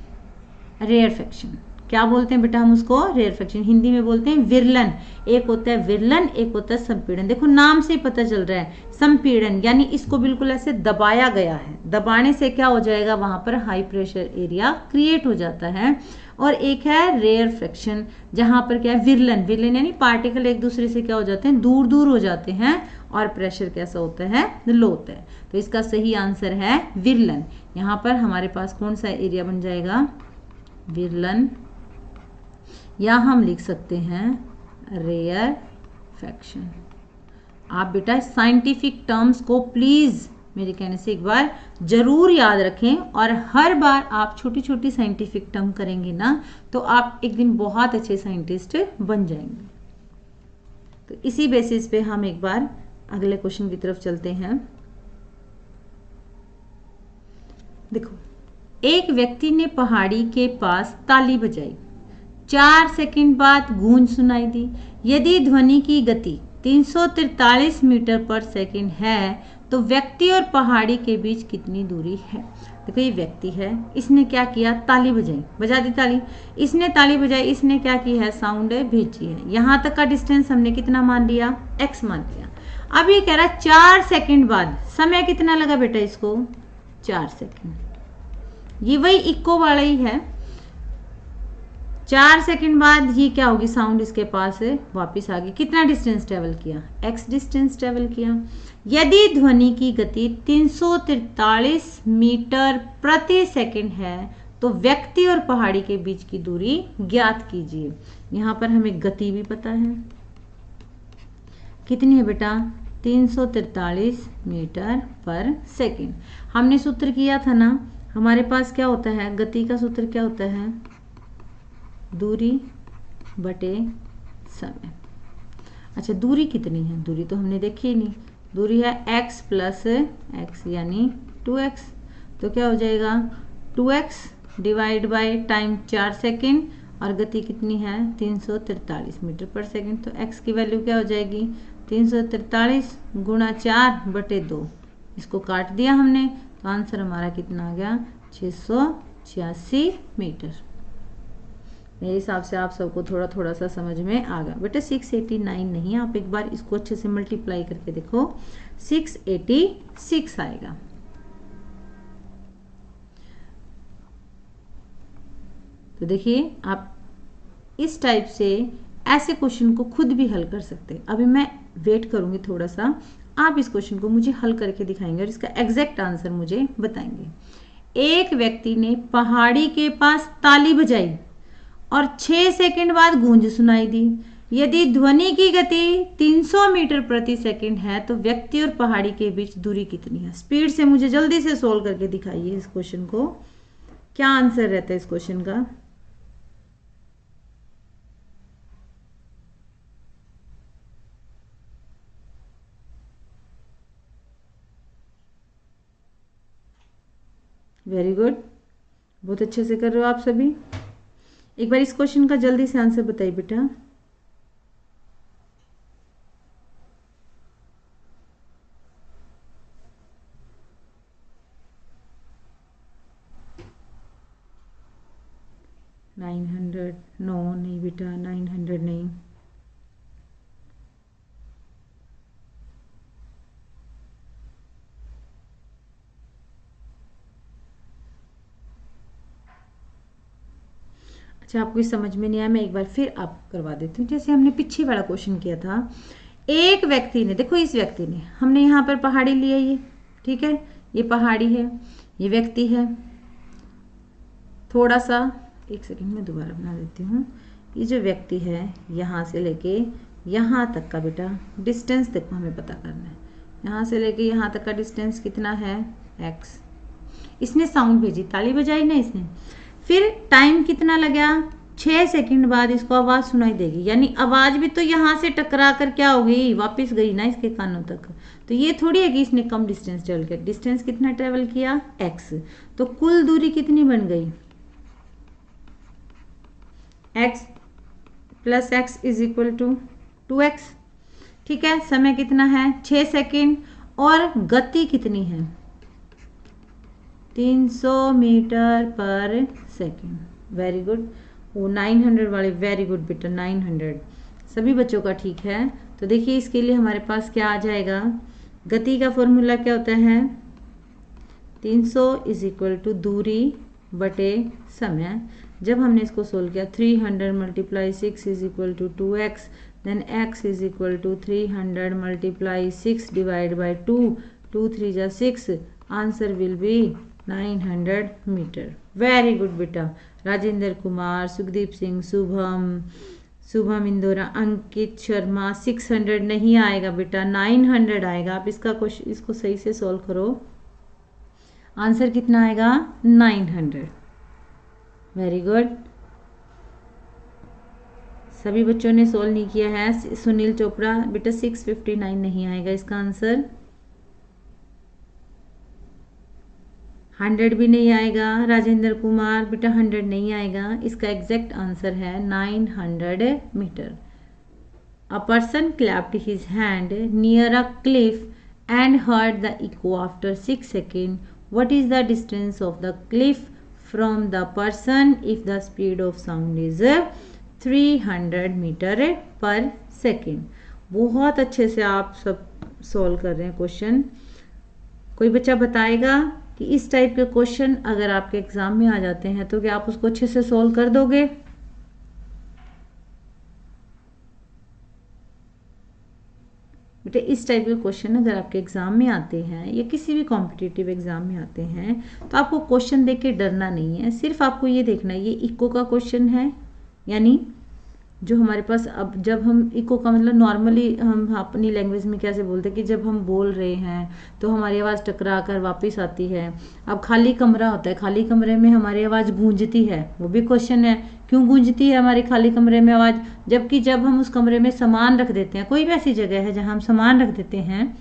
रेयर फ्रैक्शन। क्या बोलते हैं बेटा हम उसको, रेयर फ्रैक्शन। हिंदी में बोलते हैं विरलन। एक होता है विरलन, एक होता है संपीड़न। देखो नाम से पता चल रहा है, संपीड़न यानी इसको बिल्कुल ऐसे दबाया गया है, दबाने से क्या हो जाएगा, वहां पर हाई प्रेशर एरिया क्रिएट हो जाता है। और एक है रेयर फ्रैक्शन, जहां पर क्या है, विरलन, विरलन यानी पार्टिकल एक दूसरे से क्या हो जाते हैं, दूर दूर हो जाते हैं, और प्रेशर कैसा होता है, लो होता है। तो इसका सही आंसर है विरलन। यहाँ पर हमारे पास कौन सा एरिया बन जाएगा, विरलन, या हम लिख सकते हैं रेयर फ्रैक्शन। आप बेटा साइंटिफिक टर्म्स को प्लीज मेरे कहने से एक बार जरूर याद रखें, और हर बार आप छोटी छोटी साइंटिफिक टर्म करेंगे ना, तो आप एक दिन बहुत अच्छे साइंटिस्ट बन जाएंगे। तो इसी बेसिस पे हम एक बार अगले क्वेश्चन की तरफ चलते हैं। देखो, एक व्यक्ति ने पहाड़ी के पास ताली बजाई, 4 सेकंड बाद गूंज सुनाई दी। यदि ध्वनि की गति 343 मीटर पर सेकंड है तो व्यक्ति और पहाड़ी के बीच कितनी दूरी है। देखो ये व्यक्ति है, इसने क्या किया, ताली बजाई, बजा दी ताली, इसने ताली बजाई, इसने क्या की है, साउंड भेजी है। यहाँ तक का डिस्टेंस हमने कितना मान लिया, x मान लिया। अब ये कह रहा है 4 सेकंड बाद, समय कितना लगा बेटा इसको, 4 सेकंड। ये वही इको वाला ही है। 4 सेकंड बाद ये क्या होगी, साउंड इसके पास वापस आ गई। कितना डिस्टेंस ट्रेवल किया, x डिस्टेंस ट्रेवल किया। यदि ध्वनि की गति 343 मीटर प्रति सेकंड है तो व्यक्ति और पहाड़ी के बीच की दूरी ज्ञात कीजिए। यहाँ पर हमें गति भी पता है, कितनी है बेटा, 343 मीटर पर सेकंड। हमने सूत्र किया था ना, हमारे पास क्या होता है, गति का सूत्र क्या होता है, दूरी बटे समय। अच्छा दूरी कितनी है, दूरी तो हमने देखी ही नहीं, दूरी है x प्लस एक्स यानी 2x। तो क्या हो जाएगा, 2x divide by time 4 second, और गति कितनी है, 343 मीटर पर सेकेंड। तो x की वैल्यू क्या हो जाएगी, 343 गुणा 4 बटे 2, इसको काट दिया हमने, तो आंसर हमारा कितना आ गया, 686 मीटर। मेरे हिसाब से आप सबको थोड़ा थोड़ा सा समझ में आ गया बेटा। 689 नहीं, आप एक बार इसको अच्छे से मल्टीप्लाई करके देखो, 686 आएगा। तो देखिए आप इस टाइप से ऐसे क्वेश्चन को खुद भी हल कर सकते हैं। अभी मैं वेट करूंगी थोड़ा सा, आप इस क्वेश्चन को मुझे हल करके दिखाएंगे और इसका एग्जैक्ट आंसर मुझे बताएंगे। एक व्यक्ति ने पहाड़ी के पास ताली बजाई और 6 सेकंड बाद गूंज सुनाई दी। यदि ध्वनि की गति 300 मीटर प्रति सेकंड है तो व्यक्ति और पहाड़ी के बीच दूरी कितनी है। स्पीड से मुझे जल्दी से सोल्व करके दिखाइए इस क्वेश्चन को, क्या आंसर रहता है इस क्वेश्चन का। वेरी गुड, बहुत अच्छे से कर रहे हो आप सभी। एक बार इस क्वेश्चन का जल्दी से आंसर बताइए बेटा। नाइन हंड्रेड, नो नहीं बेटा, 900 नहीं। अच्छा, आपको समझ में नहीं आया, मैं एक बार फिर आप करवा देती हूँ। जैसे हमने पीछे वाला क्वेश्चन किया था, एक व्यक्ति ने, देखो इस व्यक्ति ने, हमने यहाँ पर पहाड़ी लिया ये, ठीक है, ये पहाड़ी है, ये व्यक्ति है, थोड़ा सा, एक सेकंड में दोबारा बना देती हूँ। ये जो व्यक्ति है यहाँ से लेके यहाँ तक का बेटा डिस्टेंस देखो हमें पता करना है। यहाँ से लेके यहाँ तक का डिस्टेंस कितना है, x। इसने साउंड भेजी, ताली बजाई ना इसने, फिर टाइम कितना लगा, 6 सेकंड बाद इसको आवाज़ सुनाई देगी, यानी आवाज़ भी तो यहाँ से टकरा कर क्या हो गई, वापस गई ना इसके कानों तक। तो ये थोड़ी है कि इसने कम डिस्टेंस ट्रेवल किया, डिस्टेंस कितना ट्रेवल किया, x। तो कुल दूरी कितनी बन गई, x plus x is equal to 2x। ठीक है, समय कितना है, 6 सेकंड, और गति कितनी है, 300 मीटर पर सेकंड। वेरी गुड, वो 900 वाले, वेरी गुड बेटा, 900 सभी बच्चों का ठीक है। तो देखिए इसके लिए हमारे पास क्या आ जाएगा, गति का फॉर्मूला क्या होता है, 300 इज इक्वल टू दूरी बटे समय। जब हमने इसको सोल्व किया, 300 multiply 6 is equal to 2x, then x is equal to 300 multiply 6 divide by 2, 2 3 जा 6, answer will be 900 metre. Very good बेटा, राजेंद्र कुमार, सुखदीप सिंह, शुभम इंदौरा, अंकित शर्मा, 600 नहीं आएगा बेटा, 900 आएगा। आप इसका क्वेश्चन, इसको सही से सॉल्व करो, आंसर कितना आएगा, 900। वेरी गुड, सभी बच्चों ने सॉल्व नहीं किया है। सुनील चोपड़ा बेटा 659 नहीं आएगा इसका आंसर, 100 भी नहीं आएगा। राजेंद्र कुमार बेटा 100 नहीं आएगा, इसका एग्जैक्ट आंसर है 900 metre. A person clapped his hand near a cliff and heard the echo after 6 second. What is the distance of the cliff from the person if the speed of sound is 300 metre per second. बहुत अच्छे से आप सब solve कर रहे हैं question. कोई बच्चा बताएगा कि इस टाइप के क्वेश्चन अगर आपके एग्जाम में आ जाते हैं तो क्या आप उसको अच्छे से सॉल्व कर दोगे? बेटा इस टाइप के क्वेश्चन अगर आपके एग्जाम में आते हैं या किसी भी कॉम्पिटिटिव एग्जाम में आते हैं तो आपको क्वेश्चन देख के डरना नहीं है, सिर्फ आपको ये देखना है ये इको का क्वेश्चन है, यानी जो हमारे पास, अब जब हम इको का मतलब नॉर्मली हम अपनी लैंग्वेज में कैसे बोलते हैं कि जब हम बोल रहे हैं तो हमारी आवाज़ टकरा कर वापस आती है। अब खाली कमरा होता है, खाली कमरे में हमारी आवाज़ गूंजती है, वो भी क्वेश्चन है, क्यों गूंजती है हमारी खाली कमरे में आवाज़, जबकि जब हम उस कमरे में सामान रख देते हैं, कोई भी ऐसी जगह है जहाँ हम सामान रख देते हैं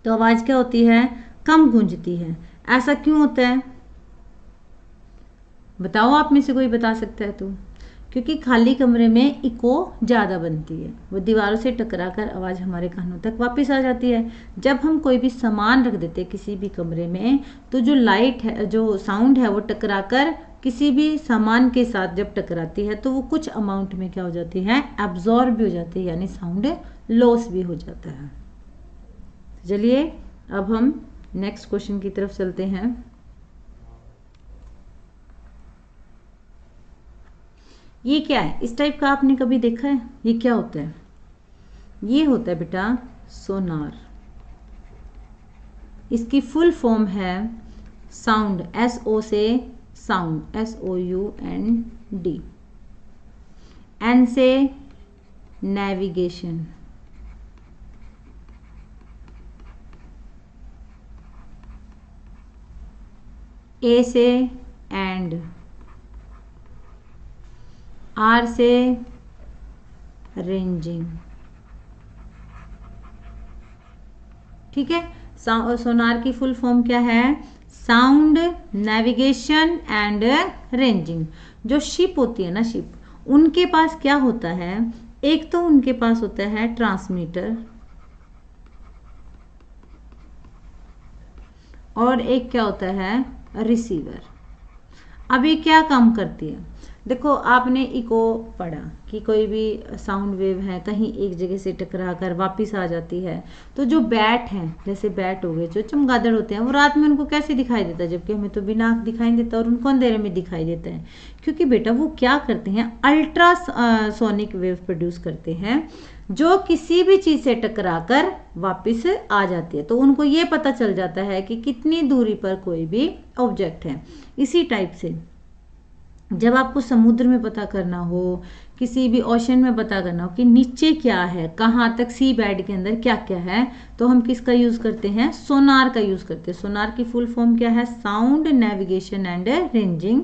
तो आवाज़ क्या होती है, कम गूंजती है। ऐसा क्यों होता है बताओ, आप में से कोई बता सकता है तो? क्योंकि खाली कमरे में इको ज़्यादा बनती है, वो दीवारों से टकराकर आवाज़ हमारे कानों तक वापस आ जाती है। जब हम कोई भी सामान रख देते हैं किसी भी कमरे में तो जो लाइट है, जो साउंड है, वो टकराकर किसी भी सामान के साथ जब टकराती है तो वो कुछ अमाउंट में क्या हो जाती है, एब्जॉर्ब भी हो जाती है, यानी साउंड लॉस भी हो जाता है। चलिए अब हम नेक्स्ट क्वेश्चन की तरफ चलते हैं। ये क्या है, इस टाइप का आपने कभी देखा है? ये क्या होता है? ये होता है बेटा सोनार। इसकी फुल फॉर्म है साउंड, SO से साउंड, SOUND, N से नेविगेशन, A से एंड, R से रेंजिंग। ठीक है, सोनार की फुल फॉर्म क्या है? Sound navigation and ranging. जो शिप होती है ना, शिप, उनके पास क्या होता है? एक तो उनके पास होता है ट्रांसमीटर और एक क्या होता है? रिसीवर। अब ये क्या काम करती है? देखो, आपने इको पढ़ा कि कोई भी साउंड वेव है कहीं एक जगह से टकरा कर वापिस आ जाती है, तो जो बैट हैं, जैसे बैट हो गए, जो चमगादड़ होते हैं, वो रात में उनको कैसे दिखाई देता है? जबकि हमें तो बिना आँख दिखाई देता और उनको अंधेरे में दिखाई देता है। क्योंकि बेटा वो क्या करते हैं? अल्ट्रा सोनिक वेव प्रोड्यूस करते हैं, जो किसी भी चीज से टकरा कर वापिस आ जाती है। तो उनको ये पता चल जाता है कि कितनी दूरी पर कोई भी ऑब्जेक्ट है। इसी टाइप से जब आपको समुद्र में पता करना हो, किसी भी ओशन में पता करना हो कि नीचे क्या है, कहाँ तक सी बेड के अंदर क्या क्या है, तो हम किसका यूज करते हैं? सोनार का यूज करते हैं। सोनार की फुल फॉर्म क्या है? Sound navigation and ranging.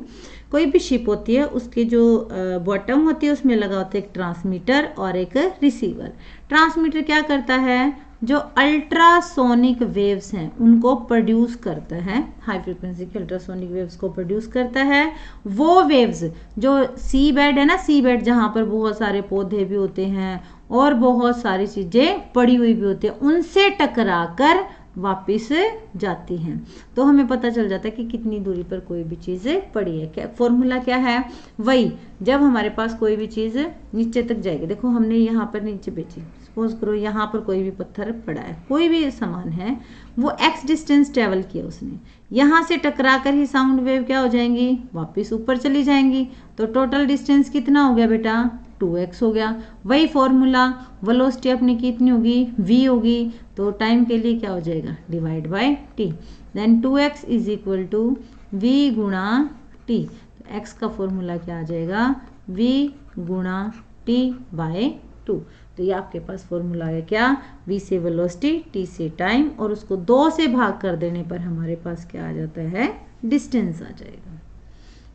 कोई भी शिप होती है, उसके जो बॉटम होती है उसमें लगा होता है एक ट्रांसमीटर और एक रिसीवर। ट्रांसमीटर क्या करता है? जो अल्ट्रासोनिक वेव्स हैं उनको प्रोड्यूस करता है, हाई फ्रीक्वेंसी के अल्ट्रासोनिक वेव्स को प्रोड्यूस करता है। वो वेव्स जो सी बेड है ना, सी बेड जहाँ पर बहुत सारे पौधे भी होते हैं और बहुत सारी चीजें पड़ी हुई भी होती है, उनसे टकरा कर वापिस जाती हैं। तो हमें पता चल जाता है कि कितनी दूरी पर कोई भी चीज़ पड़ी है। क्या फॉर्मूला क्या है? वही, जब हमारे पास कोई भी चीज़ नीचे तक जाएगी, देखो हमने यहाँ पर नीचे बेची, सपोज करो यहाँ पर कोई भी पत्थर पड़ा है, कोई भी सामान है, वो एक्स डिस्टेंस ट्रेवल किया उसने, यहाँ से टकरा कर ही साउंड वेव क्या हो जाएंगी? वापिस ऊपर चली जाएंगी। तो टोटल डिस्टेंस कितना हो गया बेटा? 2x हो गया। वही फॉर्मूला, वेलोसिटी अपनी कितनी होगी? v होगी। तो टाइम के लिए क्या हो जाएगा? Divide by t। Then 2x is equal to v गुणा t। तो x का फॉर्मूला क्या आ जाएगा? v गुणा t बाय 2। तो ये आपके पास फॉर्मूला है क्या? v से वेलोसिटी, t से टाइम, और उसको 2 से भाग कर देने पर हमारे पास क्या आ जाता है? डिस्टेंस आ जाएगा।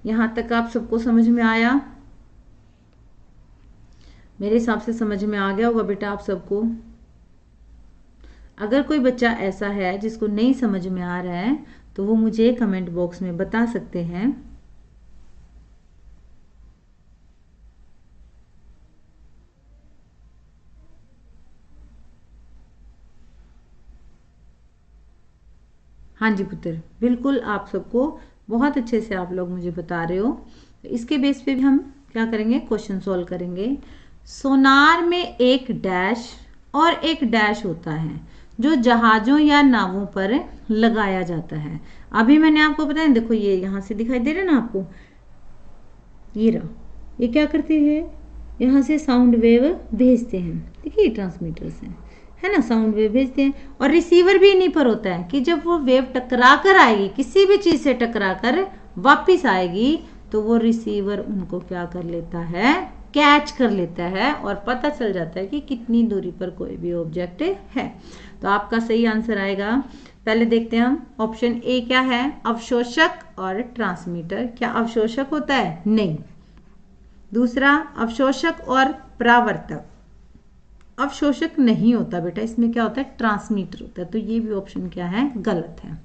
यहाँ तक आप सबको समझ में आया? मेरे हिसाब से समझ में आ गया होगा बेटा आप सबको। अगर कोई बच्चा ऐसा है जिसको नहीं समझ में आ रहा है तो वो मुझे कमेंट बॉक्स में बता सकते हैं। हाँ जी पुत्र, बिल्कुल आप सबको बहुत अच्छे से आप लोग मुझे बता रहे हो। इसके बेस पे भी हम क्या करेंगे? क्वेश्चन सॉल्व करेंगे। सोनार में एक डैश और एक डैश होता है जो जहाजों या नावों पर लगाया जाता है। अभी मैंने आपको बताया, देखो ये यहाँ से दिखाई दे रहा है ना आपको, ये रहा, ये क्या करते हैं? यहाँ से साउंड वेव भेजते हैं। देखिए ट्रांसमीटर से, है ना, साउंड वेव भेजते हैं। और रिसीवर भी इन्हीं पर होता है कि जब वो वेव टकरा कर आएगी, किसी भी चीज से टकरा कर वापिस आएगी, तो वो रिसीवर उनको क्या कर लेता है? कैच कर लेता है और पता चल जाता है कि कितनी दूरी पर कोई भी ऑब्जेक्ट है। तो आपका सही आंसर आएगा, पहले देखते हैं हम, ऑप्शन ए क्या है? अवशोषक और ट्रांसमीटर। क्या अवशोषक होता है? नहीं। दूसरा, अवशोषक और परावर्तक। अवशोषक नहीं होता बेटा, इसमें क्या होता है? ट्रांसमीटर होता है। तो ये भी ऑप्शन क्या है? गलत है।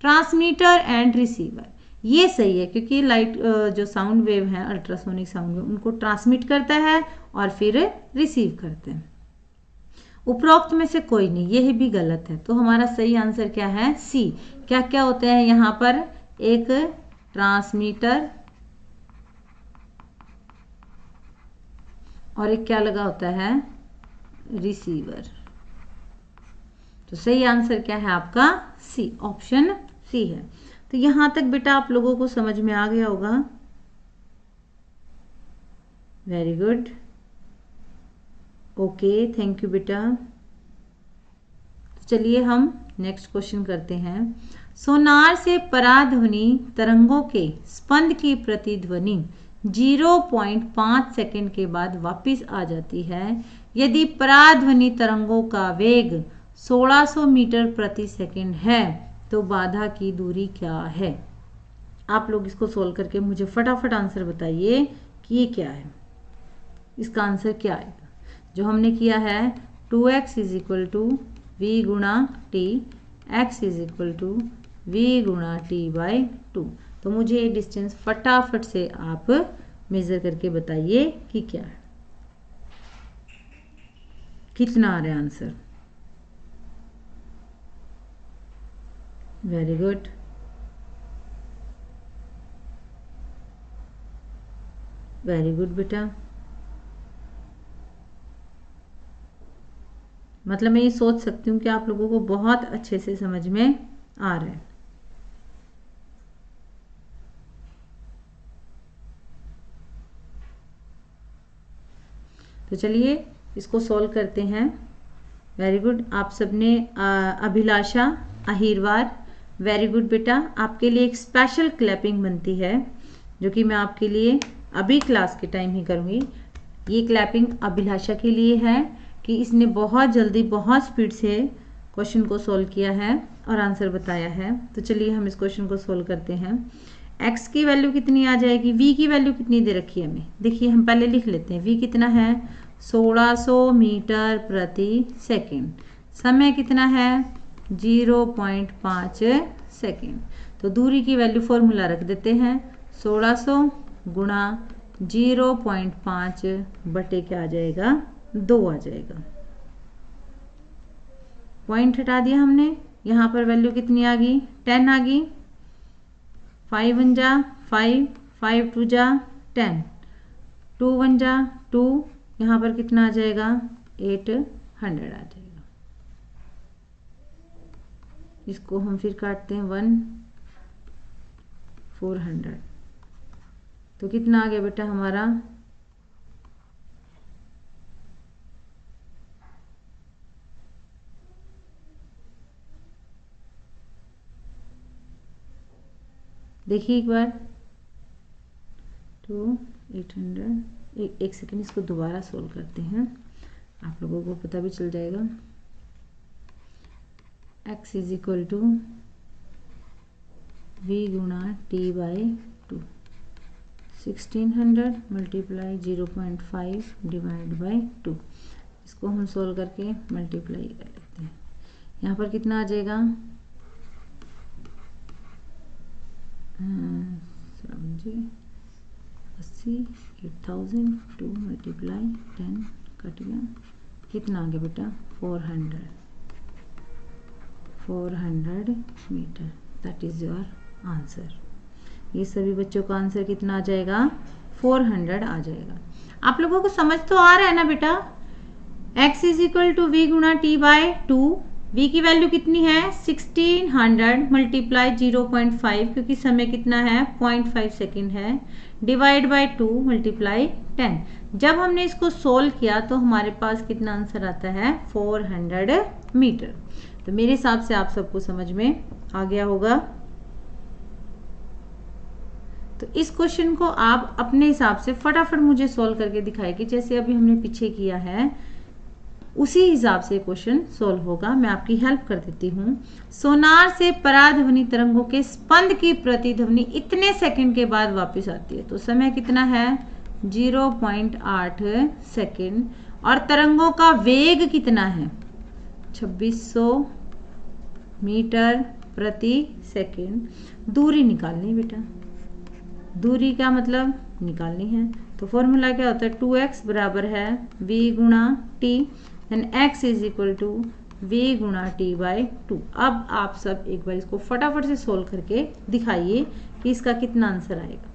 ट्रांसमीटर एंड रिसीवर ये सही है, क्योंकि लाइट जो साउंड वेव है, अल्ट्रासोनिक साउंड वेव, उनको ट्रांसमिट करता है और फिर रिसीव करते हैं। उपरोक्त में से कोई नहीं, यह भी गलत है। तो हमारा सही आंसर क्या है? सी। क्या क्या होते हैं यहाँ पर? एक ट्रांसमीटर और एक क्या लगा होता है? रिसीवर। तो सही आंसर क्या है आपका? सी, ऑप्शन सी है। तो यहां तक बेटा आप लोगों को समझ में आ गया होगा। Very good, okay, thank you बेटा। तो चलिए हम नेक्स्ट क्वेश्चन करते हैं। सोनार से पराध्वनि तरंगों के स्पंद की प्रतिध्वनि 0.5 सेकंड के बाद वापस आ जाती है यदि पराध्वनि तरंगों का वेग 1600 मीटर प्रति सेकंड है, तो बाधा की दूरी क्या है? आप लोग इसको सोल्व करके मुझे फटाफट आंसर बताइए कि ये क्या है, इसका आंसर क्या आएगा। जो हमने किया है 2x is equal to v गुणा t x is equal to v गुणा टी बाई 2। तो मुझे ये डिस्टेंस फटाफट से आप मेजर करके बताइए कि क्या है, कितना आ रहा है answer. Very good. Very good बेटा। मतलब मैं ये सोच सकती हूँ कि आप लोगों को बहुत अच्छे से समझ में आ रहा है। तो चलिए इसको सॉल्व करते हैं। Very good. आप सबने अभिलाषा अहिरवार, वेरी गुड बेटा। आपके लिए एक स्पेशल क्लैपिंग बनती है जो कि मैं आपके लिए अभी क्लास के टाइम ही करूँगी। ये क्लैपिंग अभिलाषा के लिए है कि इसने बहुत जल्दी बहुत स्पीड से क्वेश्चन को सॉल्व किया है और आंसर बताया है। तो चलिए हम इस क्वेश्चन को सॉल्व करते हैं। x की वैल्यू कितनी आ जाएगी, v की वैल्यू कितनी दे रखी है हमें, देखिए हम पहले लिख लेते हैं। v कितना है 1600 मीटर प्रति सेकेंड, समय कितना है 0.5 सेकेंड। तो दूरी की वैल्यू फॉर्मूला रख देते हैं 1600 गुणा 0.5 बटे क्या आ जाएगा 2 आ जाएगा। पॉइंट हटा दिया हमने, यहाँ पर वैल्यू कितनी आ गई 10 आ गई। 5 1 जा 5, 5 2 जा 10, 2 1 जा 2, यहाँ पर कितना आ जाएगा 800 आ जाएगा। इसको हम फिर काटते हैं 1 400। तो कितना आ गया बेटा हमारा देखिए एक बार 2 800। एक सेकेंड इसको दोबारा सोल्व करते हैं, आप लोगों को पता भी चल जाएगा। x is equal to v गुणा t by 2, 1600 multiply 0.5 divide by 2। इसको हम सोल्व करके मल्टीप्लाई कर लेते हैं। यहाँ पर कितना आ जाएगा 80 8000 2 मल्टीप्लाई 10 कट गया, कितना आ गया बेटा 400 metre. That is your answer. ये सभी बच्चों का आंसर कितना आ जाएगा 400 आ जाएगा। आप लोगों को समझ तो आ रहा है ना बेटा। x is equal to v गुणा टी बाई 2, v की वैल्यू कितनी है 1600 मल्टीप्लाई 0.5 क्योंकि समय कितना है 0.5 सेकेंड है, डिवाइड बाय 2 मल्टीप्लाई 10। जब हमने इसको सोल्व किया तो हमारे पास कितना आंसर आता है 400 मीटर। तो मेरे हिसाब से आप सबको समझ में आ गया होगा। तो इस क्वेश्चन को आप अपने हिसाब से फटाफट मुझे सोल्व करके दिखाएगी, जैसे अभी हमने पीछे किया है उसी हिसाब से क्वेश्चन सोल्व होगा। मैं आपकी हेल्प कर देती हूँ। सोनार से पराध्वनि तरंगों के स्पंद की प्रतिध्वनि इतने सेकंड के बाद वापस आती है। तो समय कितना है 0.8 सेकंड और तरंगों का वेग कितना है 2600 मीटर प्रति सेकंड। दूरी निकालनी बेटा, दूरी का मतलब निकालनी है। तो फॉर्मूला क्या होता है 2x बराबर है v गुणा t, and x is equal to v गुणा टी बाई 2। अब आप सब एक बार इसको फटाफट से सोल्व करके दिखाइए कि इसका कितना आंसर आएगा।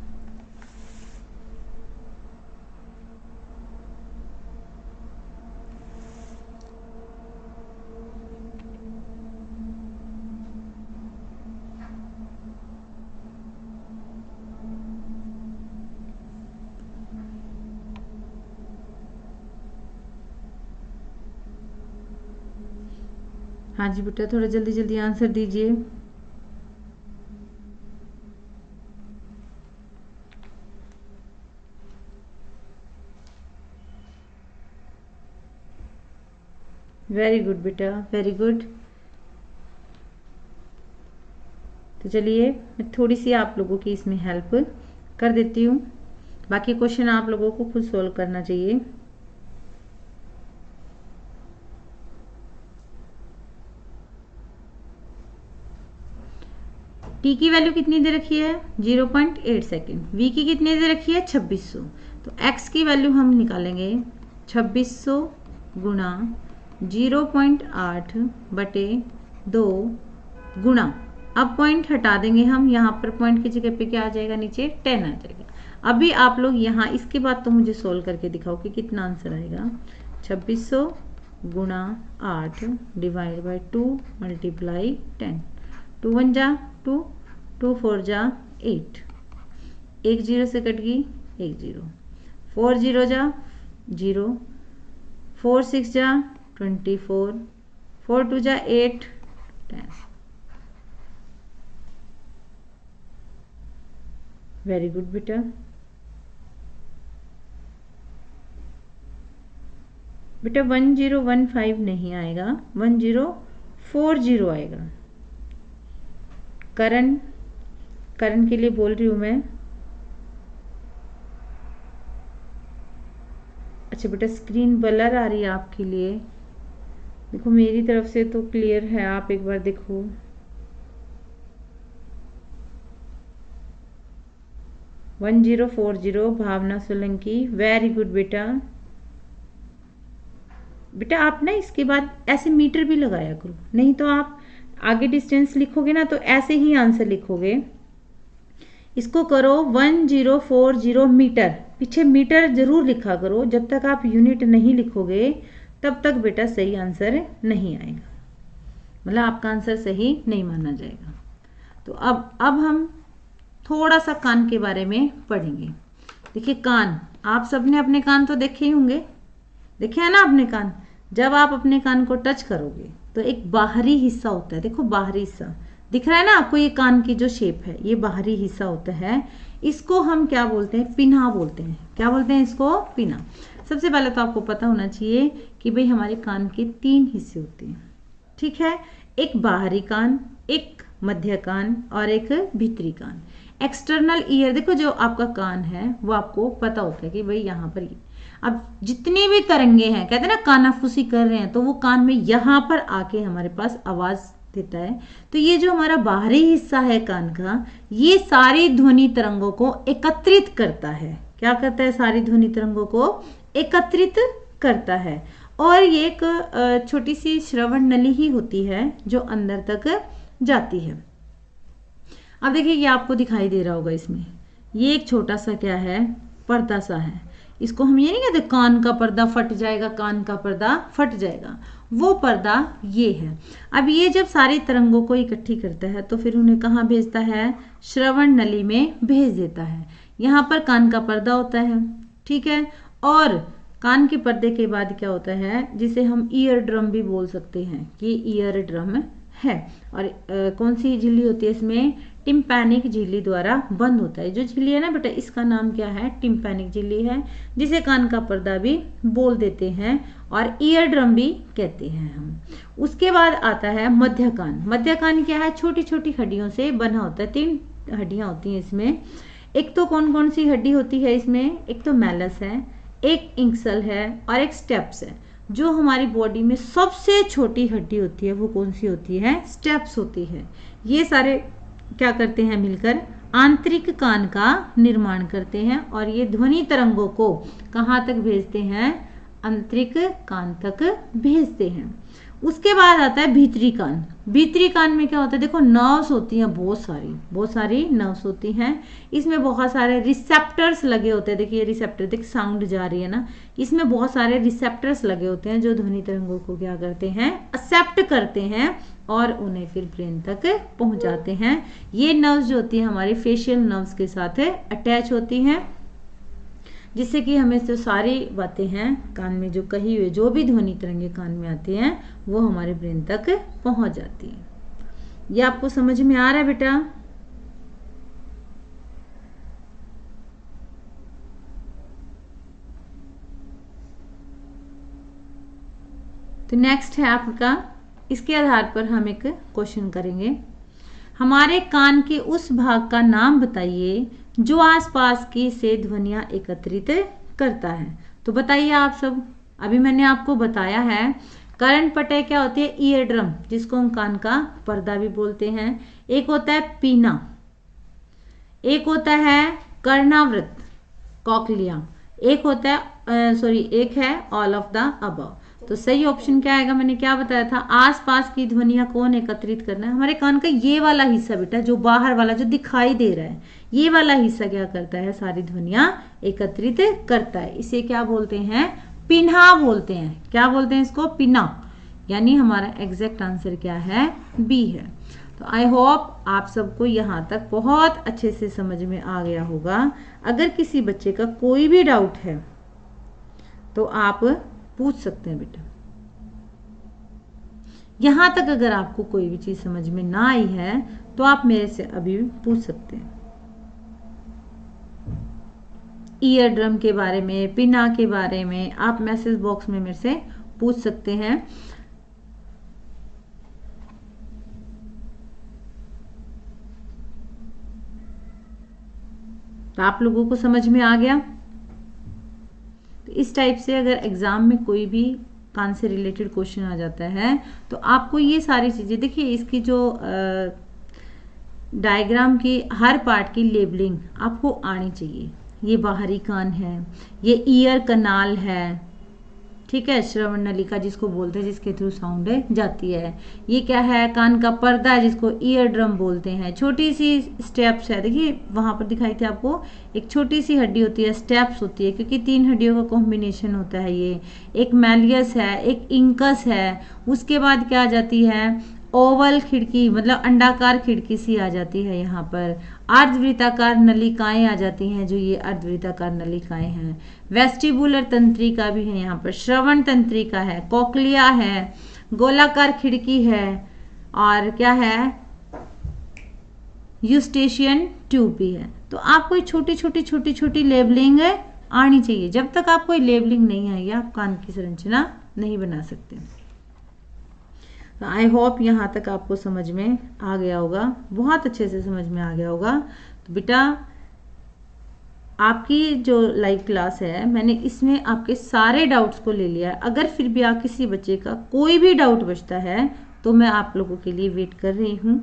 हाँ जी बेटा, थोड़ा जल्दी जल्दी आंसर दीजिए। वेरी गुड बेटा, वेरी गुड। तो चलिए मैं थोड़ी सी आप लोगों की इसमें हेल्प कर देती हूँ, बाकी क्वेश्चन आप लोगों को खुद सोल्व करना चाहिए। टी की वैल्यू कितनी दे रखी है 0.8 सेकेंड, वी की कितनी दे रखी है 2600। तो एक्स की वैल्यू हम निकालेंगे 2600 गुणा 0.8 बटे 2 गुणा, अब पॉइंट हटा देंगे हम, यहाँ पर पॉइंट की जगह पे क्या आ जाएगा नीचे 10 आ जाएगा। अभी आप लोग यहाँ इसके बाद तो मुझे सोल्व करके दिखाओ कि कितना आंसर आएगा। 2600 गुणा 8 डिवाइड बाई 2 मल्टीप्लाई 10, 2 1 जा 2, 2 4 जा 8, 1 0 से कट गई 1 0, 4 0 जा 0, 4 6 जा 24, 4 2 जा 8 10। वेरी गुड बेटा। बेटा 1015 नहीं आएगा, 1040 आएगा। करण के लिए बोल रही हूं मैं। अच्छा बेटा स्क्रीन ब्लर आ रही है आपके लिए, देखो मेरी तरफ से तो क्लियर है, आप एक बार देखो। वन 1040 भावना सोलंकी, वेरी गुड बेटा। बेटा आप ना इसके बाद ऐसे मीटर भी लगाया करो, नहीं तो आप आगे डिस्टेंस लिखोगे ना तो ऐसे ही आंसर लिखोगे। इसको करो 1040 मीटर, पीछे मीटर जरूर लिखा करो। जब तक आप यूनिट नहीं लिखोगे तब तक बेटा सही आंसर नहीं आएगा, मतलब आपका आंसर सही नहीं माना जाएगा। तो अब हम थोड़ा सा कान के बारे में पढ़ेंगे। देखिए कान, आप सबने अपने कान तो देखे ही होंगे, देखे है ना अपने कान। जब आप अपने कान को टच करोगे तो एक बाहरी हिस्सा होता है, देखो बाहरी हिस्सा दिख रहा है ना आपको, ये कान की जो शेप है ये बाहरी हिस्सा होता है। इसको हम क्या बोलते हैं, पिन्हा बोलते हैं। क्या बोलते हैं इसको, पिन्हा। सबसे पहले तो आपको पता होना चाहिए कि भाई हमारे कान के 3 हिस्से होते हैं, ठीक है। एक बाहरी कान, एक मध्य कान और एक भीतरी कान। एक्सटर्नल ईयर, देखो जो आपका कान है वो आपको पता होता है कि भाई यहाँ पर अब जितनी भी तरंगे हैं, कहते हैं ना कानाफूसी कर रहे हैं, तो वो कान में यहाँ पर आके हमारे पास आवाज देता है। तो ये जो हमारा बाहरी हिस्सा है कान का, ये सारी ध्वनि तरंगों को एकत्रित करता है। क्या करता है, सारी ध्वनि तरंगों को एकत्रित करता है। और ये एक छोटी सी श्रवण नली ही होती है जो अंदर तक जाती है। अब देखिए ये आपको दिखाई दे रहा होगा, इसमें ये एक छोटा सा क्या है, पर्दा सा है। इसको हम ये नहीं कहते कान का पर्दा फट जाएगा, कान का पर्दा फट जाएगा, वो पर्दा ये है। अब ये जब सारी तरंगों को इकट्ठी करता है तो फिर उन्हें कहाँ भेजता है, श्रवण नली में भेज देता है। यहाँ पर कान का पर्दा होता है, ठीक है। और कान के पर्दे के बाद क्या होता है, जिसे हम ईयर ड्रम भी बोल सकते हैं कि ईयर ड्रम है। और कौन सी झिल्ली होती है इसमें, टिम्पैनिक झिल्ली द्वारा बंद होता है। जो झिल्ली है ना बेटा, इसका नाम क्या है, टिम्पैनिक झिल्ली है, जिसे कान का पर्दा भी बोल देते हैं और ईयर ड्रम भी कहते हैं हम। उसके बाद आता है मध्य कान। मध्य कान क्या है, छोटी छोटी हड्डियों से बना होता है। 3 हड्डियां होती हैं इसमें। एक तो कौन कौन सी हड्डी होती है इसमें, एक तो मैलस है, एक इंक्सल है और एक स्टेप्स है। जो हमारी बॉडी में सबसे छोटी हड्डी होती है वो कौन सी होती है, स्टेप्स होती है। ये सारे क्या करते हैं, मिलकर आंतरिक कान का निर्माण करते हैं और ये ध्वनि तरंगों को कहाँ तक भेजते हैं, आंतरिक कान तक भेजते हैं। उसके बाद आता है भीतरी कान। भीतरी कान में क्या होता है, देखो नर्व्स होती हैं, बहुत सारी नर्व्स होती हैं। इसमें बहुत सारे रिसेप्टर्स लगे होते हैं। देखिए रिसेप्टर, देख साउंड जा रही है ना, इसमें बहुत सारे रिसेप्टर्स लगे होते हैं जो ध्वनि तरंगों को क्या करते हैं, एक्सेप्ट करते हैं और उन्हें फिर ब्रेन तक पहुंचाते हैं। ये नर्व्स जो होती है हमारे फेशियल नर्व्स के साथ अटैच होती हैं, जिससे कि हमें जो सारी बातें हैं कान में जो कही हुई, जो भी ध्वनि तरंगे कान में आती हैं वो हमारे ब्रेन तक पहुंच जाती है। ये आपको समझ में आ रहा है बेटा? तो नेक्स्ट है आपका, इसके आधार पर हम एक क्वेश्चन करेंगे। हमारे कान के उस भाग का नाम बताइए जो आसपास की से ध्वनियां एकत्रित करता है। तो बताइए आप सब। अभी मैंने आपको बताया है कर्णपटय क्या होती है, ईयर ड्रम, जिसको हम कान का पर्दा भी बोलते हैं। एक होता है पीना, एक होता है कर्णावृत कॉकलिया, एक होता है एक है ऑल ऑफ द अबव। तो सही ऑप्शन क्या आएगा, मैंने क्या बताया था, आसपास की ध्वनियां कौन एकत्रित करना है, हमारे कान का ये वाला हिस्सा बेटा, जो बाहर वाला जो दिखाई दे रहा है, ये वाला हिस्सा क्या करता है, सारी ध्वनियां एकत्रित करता है। इसे क्या बोलते हैं, पिन्हा बोलते हैं। क्या बोलते हैं इसको, पिन्हा। यानी हमारा एग्जैक्ट आंसर क्या है, बी है। तो आई होप आप सबको यहाँ तक बहुत अच्छे से समझ में आ गया होगा। अगर किसी बच्चे का कोई भी डाउट है तो आप पूछ सकते हैं बेटा। यहां तक अगर आपको कोई भी चीज समझ में ना आई है तो आप मेरे से अभी भी पूछ सकते हैं। ईयर ड्रम के बारे में, पिन्हा के बारे में आप मैसेज बॉक्स में मेरे से पूछ सकते हैं। तो आप लोगों को समझ में आ गया। तो इस टाइप से अगर एग्जाम में कोई भी कान से रिलेटेड क्वेश्चन आ जाता है तो आपको ये सारी चीजें, देखिए इसकी जो डायग्राम की हर पार्ट की लेबलिंग आपको आनी चाहिए। ये बाहरी कान है, ये ईयर कनाल है, ठीक है, श्रवण नलिका जिसको बोलते हैं, जिसके थ्रू साउंड जाती है। ये क्या है, कान का पर्दा है जिसको ईयर ड्रम बोलते हैं। छोटी सी स्टेप्स है, देखिए वहां पर दिखाई थी आपको, एक छोटी सी हड्डी होती है, स्टेप्स होती है, क्योंकि 3 हड्डियों का कॉम्बिनेशन होता है ये। एक मैलियस है, एक इंकस है, उसके बाद क्या आ जाती है, ओवल खिड़की, मतलब अंडाकार खिड़की सी आ जाती है। यहाँ पर अर्धवृत्ताकार नलिकाएं आ जाती हैं, जो ये अर्धवृत्ताकार नलिकाएं हैं। वेस्टिबुलर तंत्रिका भी है यहाँ पर, श्रवण तंत्रिका है, कोक्लिया है, गोलाकार खिड़की है, और क्या है, यूस्टेशियन ट्यूब भी है। तो आपको छोटी छोटी छोटी छोटी लेबलिंग आनी चाहिए। जब तक आपको लेबलिंग नहीं आई आप कान की संरचना नहीं बना सकते। तो आई होप यहाँ तक आपको समझ में आ गया होगा, बहुत अच्छे से समझ में आ गया होगा। तो बेटा आपकी जो लाइव क्लास है, मैंने इसमें आपके सारे डाउट्स को ले लिया है। अगर फिर भी आप किसी बच्चे का कोई भी डाउट बचता है तो मैं आप लोगों के लिए वेट कर रही हूँ।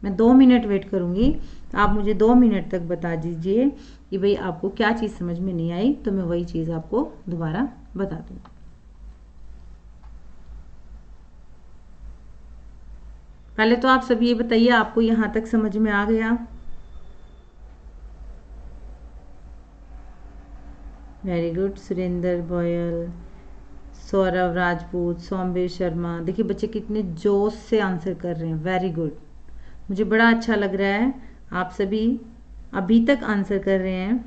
मैं 2 मिनट वेट करूँगी। आप मुझे 2 मिनट तक बता दीजिए कि भाई आपको क्या चीज़ समझ में नहीं आई, तो मैं वही चीज़ आपको दोबारा बता दूँगी। पहले तो आप सब ये बताइए, आपको यहाँ तक समझ में आ गया? Very good. सुरेंद्र गोयल, सौरभ राजपूत, सौम्य शर्मा, देखिए बच्चे कितने जोश से आंसर कर रहे हैं। वेरी गुड, मुझे बड़ा अच्छा लग रहा है। आप सभी अभी तक आंसर कर रहे हैं।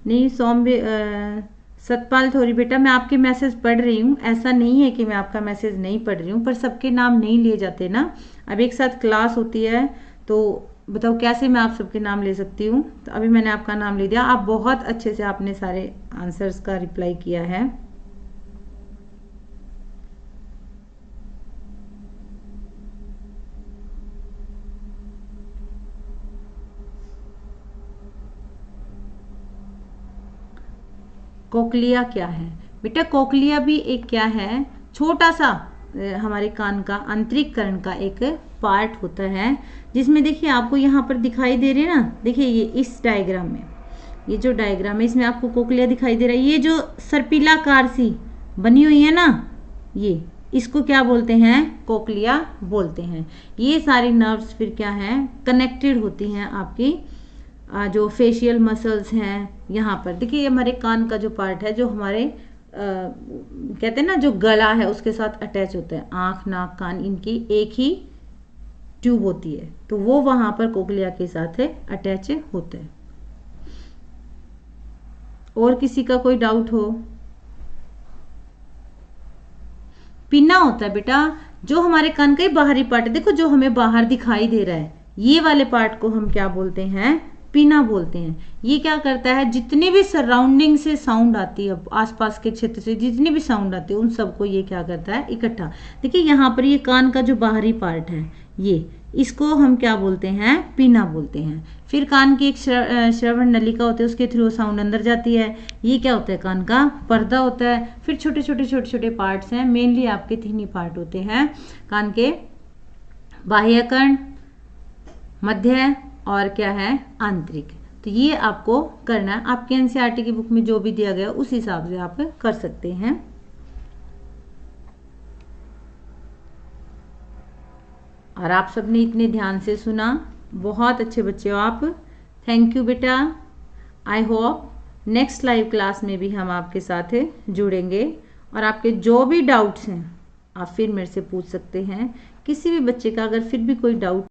नहीं सौम्य, सतपाल थोड़ी बेटा, मैं आपके मैसेज पढ़ रही हूँ, ऐसा नहीं है कि मैं आपका मैसेज नहीं पढ़ रही हूँ, पर सबके नाम नहीं लिए जाते ना। अब एक साथ क्लास होती है तो बताओ कैसे मैं आप सबके नाम ले सकती हूँ। तो अभी मैंने आपका नाम ले दिया। आप बहुत अच्छे से आपने सारे आंसर्स का रिप्लाई किया है। कोक्लिया क्या है बेटा? कोक्लिया भी एक क्या है, छोटा सा हमारे कान का आंतरिक कर्ण का एक पार्ट होता है, जिसमें देखिए आपको यहाँ पर दिखाई दे रही है ना, देखिए ये इस डायग्राम में, ये जो डायग्राम है इसमें आपको कोक्लिया दिखाई दे रहा है। ये जो सर्पिलाकार सी बनी हुई है ना, ये इसको क्या बोलते हैं, कोक्लिया बोलते हैं। ये सारी नर्व्स फिर क्या है, कनेक्टेड होती हैं आपकी जो फेशियल मसल्स हैं। यहाँ पर देखिए ये हमारे कान का जो पार्ट है, जो हमारे कहते हैं ना, जो गला है उसके साथ अटैच होता है। आंख, नाक, कान, इनकी एक ही ट्यूब होती है, तो वो वहां पर कोक्लिया के साथ अटैच होता है। और किसी का कोई डाउट हो? पिन्ना होता है बेटा, जो हमारे कान का ही बाहरी पार्ट है, देखो जो हमें बाहर दिखाई दे रहा है, ये वाले पार्ट को हम क्या बोलते हैं, पिना बोलते हैं। ये क्या करता है, जितनी भी सराउंडिंग से साउंड आती है, आसपास के क्षेत्र से जितनी भी साउंड आती है, उन सबको ये क्या करता है, इकट्ठा। देखिए यहाँ पर ये कान का जो बाहरी पार्ट है, ये इसको हम क्या बोलते हैं, पिना बोलते हैं। फिर कान की एक श्रवण नलिका होती है, उसके थ्रू साउंड अंदर जाती है। ये क्या होता है, कान का पर्दा होता है। फिर छोटे छोटे छोटे छोटे पार्ट्स हैं, मेनली आपके 3 ही पार्ट होते हैं कान के बाह्यकर्ण, मध्य और क्या है, आंतरिक। तो ये आपको करना है। आपके एनसीईआरटी की बुक में जो भी दिया गया उस हिसाब से आप कर सकते हैं। और आप सबने इतने ध्यान से सुना, बहुत अच्छे बच्चे हो आप। थैंक यू बेटा। I hope next live class में भी हम आपके साथ जुड़ेंगे और आपके जो भी डाउट्स हैं आप फिर मेरे से पूछ सकते हैं। किसी भी बच्चे का अगर फिर भी कोई डाउट